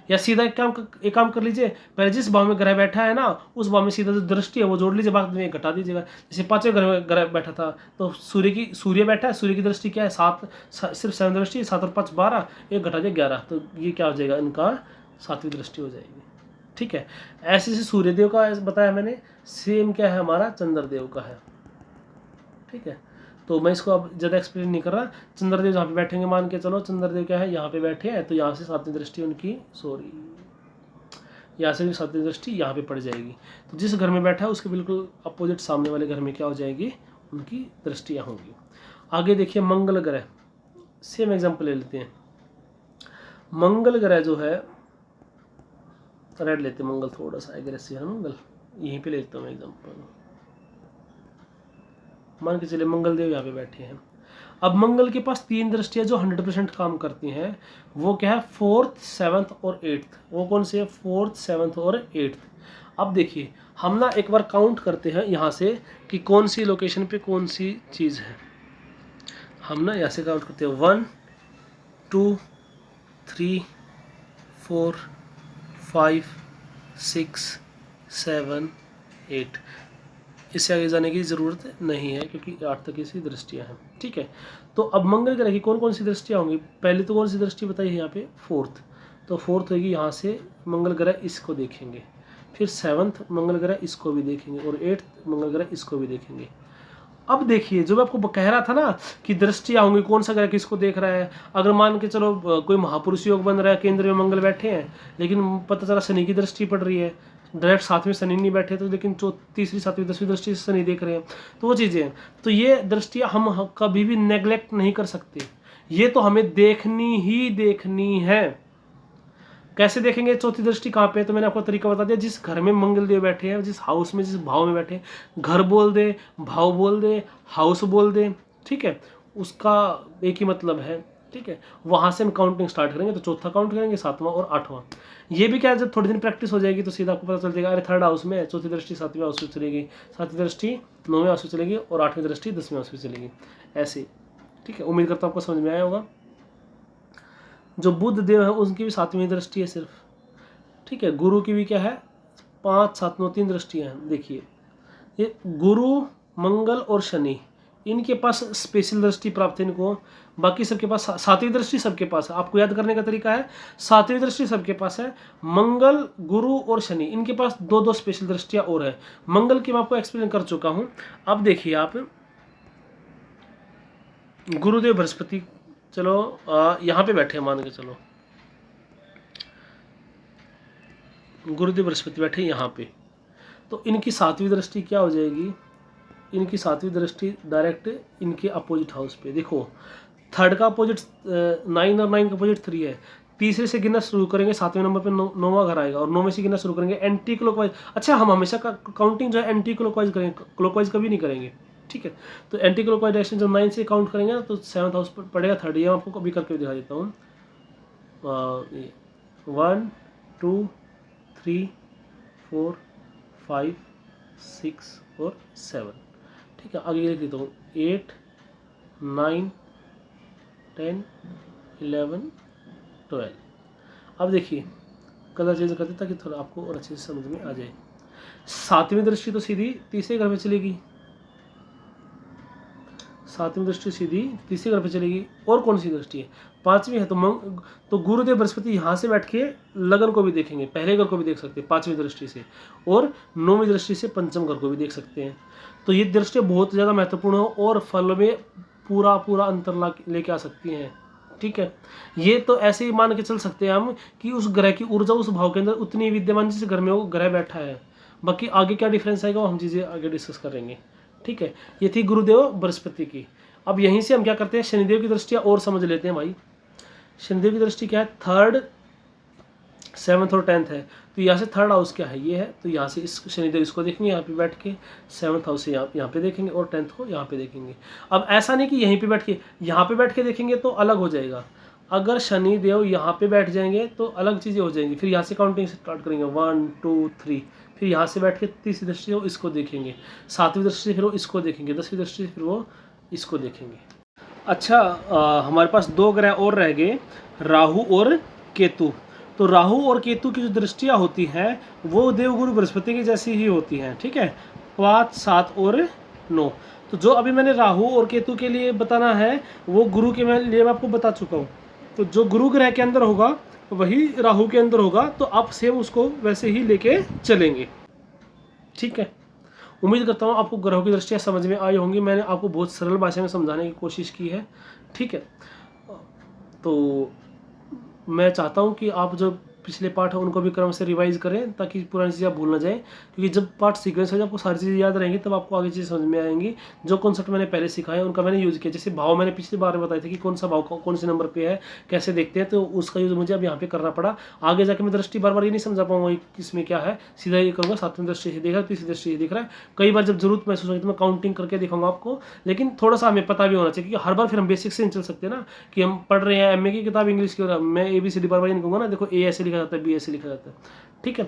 या सीधा एक काम कर लीजिए, पहले जिस भाव में ग्रह बैठा है ना, उस भाव में सीधा जो दृष्टि है वो जोड़ लीजिए, बाद में एक घटा दीजिएगा। जैसे 5वें घर में ग्रह बैठा था तो सूर्य बैठा है, सूर्य की दृष्टि क्या है 7, सिर्फ 7 दृष्टि, 7 और 5 12, एक घटा दिया 11, तो ये क्या हो जाएगा, इनका 7वीं दृष्टि हो जाएगी, ठीक है। ऐसे से सूर्यदेव का बताया मैंने, सेम क्या है हमारा चंद्रदेव का है, ठीक है। तो मैं इसको अब ज़्यादा एक्सप्लेन नहीं कर रहा। चंद्रदेव जहाँ पे बैठेंगे, मान के चलो चंद्रदेव क्या है यहाँ पे बैठे हैं, तो यहाँ से 7वीं दृष्टि उनकी, सॉरी यहाँ से भी 7वीं दृष्टि यहाँ पे पड़ जाएगी। तो जिस घर में बैठा है उसके बिल्कुल अपोजिट सामने वाले घर में क्या हो जाएगी, उनकी दृष्टियाँ होंगी। आगे देखिए मंगल ग्रह, सेम एग्जाम्पल ले लेते हैं। मंगल ग्रह जो है, रेड लेते हैं, मंगल थोड़ा सा एग्रेसिव है, मंगल यहीं पे लेता हूँ एग्जाम्पल। मान के चलिए मंगल देव यहाँ पे बैठे हैं। अब मंगल के पास 3 दृष्टियाँ जो 100% काम करती हैं, वो क्या है 4th 7th और 8th। वो कौन से है 4th 7th और 8th। अब देखिए हम ना एक बार काउंट करते हैं यहाँ से कि कौन सी लोकेशन पे कौन सी चीज़ है। हम ना यहाँ से काउंट करते हैं 1 2 3 4 5 6 7 8। इससे आगे जाने की ज़रूरत नहीं है क्योंकि 8 तक इसकी दृष्टियाँ हैं, ठीक है। तो अब मंगल ग्रह की कौन कौन सी दृष्टियाँ होंगी, पहले तो कौन सी दृष्टि बताई है यहाँ पे 4th, तो 4th होगी यहाँ से मंगल ग्रह इसको देखेंगे, फिर 7th मंगल ग्रह इसको भी देखेंगे और 8th मंगल ग्रह इसको भी देखेंगे। अब देखिए जो मैं आपको कह रहा था ना कि दृष्टियाँ होंगी, कौन सा ग्रह किसको देख रहा है। अगर मान के चलो कोई महापुरुष योग बन रहा है, केंद्र में मंगल बैठे हैं, लेकिन पता चला शनि की दृष्टि पड़ रही है, डायरेक्ट साथ में शनि नहीं बैठे तो, लेकिन तीसरी 7वीं 10वीं दृष्टि से शनि देख रहे हैं, तो वो चीज़ें हैं। तो ये दृष्टियाँ हम कभी भी नेग्लेक्ट नहीं कर सकते, ये तो हमें देखनी ही देखनी है। कैसे देखेंगे चौथी दृष्टि कहाँ पे? तो मैंने आपको तरीका बता दिया, जिस घर में मंगल देव बैठे हैं, जिस हाउस में, जिस भाव में बैठे हैं, घर बोल दे, भाव बोल दे, हाउस बोल दे, ठीक है, उसका एक ही मतलब है, ठीक है। वहाँ से हम काउंटिंग स्टार्ट करेंगे, तो चौथा काउंट करेंगे, 7वां और 8वां। ये भी क्या है, जब थोड़ी दिन प्रैक्टिस हो जाएगी तो सीधा आपको पता चल जाएगा, अरे 3rd हाउस में चौथी दृष्टि 7वें हाउस में चलेगी, 7वीं दृष्टि 9वें हाउस में चलेगी और 8वीं दृष्टि 10वें हाउस में चलेगी, ऐसे, ठीक है। उम्मीद करता हूँ आपको समझ में आया होगा। जो बुध देव है उनकी भी 7वीं दृष्टि है सिर्फ, ठीक है। गुरु की भी क्या है, 5, 7, 9 3 दृष्टियाँ हैं। देखिए ये गुरु, मंगल और शनि, इनके पास स्पेशल दृष्टि प्राप्त है इनको, बाकी सबके पास 7वीं दृष्टि सबके पास है। आपको याद करने का तरीका है, 7वीं दृष्टि सबके पास है, मंगल, गुरु और शनि इनके पास 2-2 स्पेशल दृष्टियाँ और है। मंगल की मैं आपको एक्सप्लेन कर चुका हूँ। अब देखिए आप गुरुदेव बृहस्पति, चलो यहाँ पे बैठे मान के चलो, गुरुदेव बृहस्पति बैठे यहाँ पे, तो इनकी 7वीं दृष्टि क्या हो जाएगी, इनकी 7वीं दृष्टि डायरेक्ट इनके अपोजिट हाउस पे। देखो 3rd का अपोजिट 9 और 9 का अपोजिट 3 है। तीसरे से गिनना शुरू करेंगे, 7वें नंबर पे 9वां घर आएगा और 9वें से गिनना शुरू करेंगे एंटी क्लॉकवाइज। अच्छा, हम हमेशा काउंटिंग जो है एंटी क्लॉकवाइज करेंगे, क्लॉकवाइज कभी नहीं करेंगे, ठीक है। तो एंटी क्लॉकवाइज डायरेक्शन जब 9 से काउंट करेंगे ना, तो 7th हाउस पर पड़ेगा 3rd। ये आपको कभी करके दिखा देता हूँ। 1 2 3 4 5 6 और 7, ठीक है। आगे लिख देता हूँ 8 9 10 11 12। अब देखिए कलर चेंज करते ताकि थोड़ा आपको और अच्छे से समझ में आ जाए। 7वीं दृष्टि तो सीधी तीसरे घर पे चलेगी, 7वीं दृष्टि सीधी तीसरे घर पे चलेगी। और कौन सी दृष्टि है, 5वीं है। तो गुरुदेव बृहस्पति यहाँ से बैठ के लगन को भी देखेंगे, पहले घर को भी देख सकते हैं 5वीं दृष्टि से, और 9वीं दृष्टि से पंचम घर को भी देख सकते हैं। तो ये दृष्टि बहुत ज़्यादा महत्वपूर्ण है और फल में पूरा अंतर लेके आ सकती हैं, ठीक है। ये तो ऐसे ही मान के चल सकते हैं हम कि उस ग्रह की ऊर्जा उस भाव के अंदर उतनी विद्यमान जिस घर में वो ग्रह बैठा है। बाकी आगे क्या डिफरेंस आएगा वो हम चीज़ें आगे डिस्कस करेंगे, ठीक है। ये थी गुरुदेव बृहस्पति की। अब यहीं से हम क्या करते हैं, शनिदेव की दृष्टियाँ और समझ लेते हैं भाई। शनिदेव की दृष्टि क्या है, 3rd 7th और 10th है। तो यहाँ से 3rd हाउस क्या है, ये है। तो यहाँ से इस शनिदेव इसको देखेंगे यहाँ पे बैठ के, 7th हाउस से यहाँ पे देखेंगे और 10th को यहाँ पे देखेंगे। अब ऐसा नहीं कि यहीं पे बैठ के देखेंगे तो अलग हो जाएगा। अगर शनि देव यहाँ पे बैठ जाएंगे तो अलग चीज़ें हो जाएंगी। फिर यहाँ से काउंटिंग स्टार्ट करेंगे 1 2 3, फिर यहाँ से बैठ के तीसरी दृष्टि से वो इसको देखेंगे, 7वीं दृष्टि से फिर वो इसको देखेंगे, 10वीं दृष्टि से फिर वो इसको देखेंगे। अच्छा, हमारे पास 2 ग्रह और रह गए, राहु और केतु। तो राहु और केतु की जो दृष्टियाँ होती हैं वो देवगुरु बृहस्पति की जैसी ही होती हैं, ठीक है, 5 7 और 9। तो जो अभी मैंने राहु और केतु के लिए बताना है वो गुरु के लिए मैं आपको बता चुका हूँ। तो जो गुरु ग्रह के अंदर होगा वही राहु के अंदर होगा, तो आप सेम उसको वैसे ही लेके चलेंगे, ठीक है। उम्मीद करता हूँ आपको ग्रहों की दृष्टियाँ समझ में आई होंगी। मैंने आपको बहुत सरल भाषा में समझाने की कोशिश की है, ठीक है। तो मैं चाहता हूँ कि आप जो पिछले पार्ट है उनको भी क्रम से रिवाइज करें ताकि पुरानी चीज़ें आप भूल ना जाए, क्योंकि जब पार्ट सीक्वेंस हो जाए आपको सारी चीज़ें याद रहेंगी, तब आपको आगे चीज़ें समझ में आएंगी। जो कॉन्सेप्ट मैंने पहले सिखाया उनका मैंने यूज़ किया। जैसे भाव मैंने पिछली बार में बताया था कि कौन सा भाव कौन से नंबर पे है, कैसे देखते हैं, तो उसका यूज़ मुझे अब यहाँ पे करना पड़ा। आगे जाके मैं दृष्टि बार बार ये नहीं समझा पाऊंगा किसमें क्या है, सीधा ये करूँगा 7वीं दृष्टि से देख रहा है, तीसरी दृष्टि से देख रहा है। कई बार जब जरूरत महसूस होगी तो मैं काउंटिंग करके दिखाऊंगा आपको, लेकिन थोड़ा सा हमें पता भी होना चाहिए, क्योंकि हर बार फिर हम बेसिक से नहीं चल सकते ना, कि हम पढ़ रहे हैं MA की किताब इंग्लिश की और मैं ABCD बार बार नहीं कहूँगा ना, देखो A ऐसे लिखा जाता है, B ऐसे लिखा जाता है, ठीक है।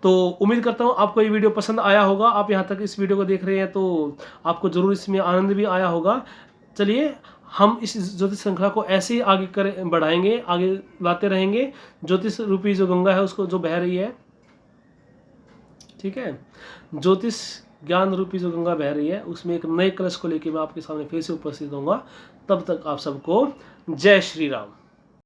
तो उम्मीद करता हूँ आपको ये वीडियो पसंद आया होगा। आप यहाँ तक इस वीडियो को देख रहे हैं तो आपको जरूर इसमें आनंद भी आया होगा। चलिए हम इस ज्योतिष श्रृंखला को ऐसे ही आगे बढ़ाएंगे, आगे लाते रहेंगे। ज्योतिष रूपी जो गंगा है उसको जो बह रही है, ठीक है, ज्योतिष ज्ञान रूपी जो गंगा बह रही है उसमें एक नए कलश को लेकर मैं आपके सामने फिर से उपस्थित होऊंगा। तब तक आप सबको जय श्री राम।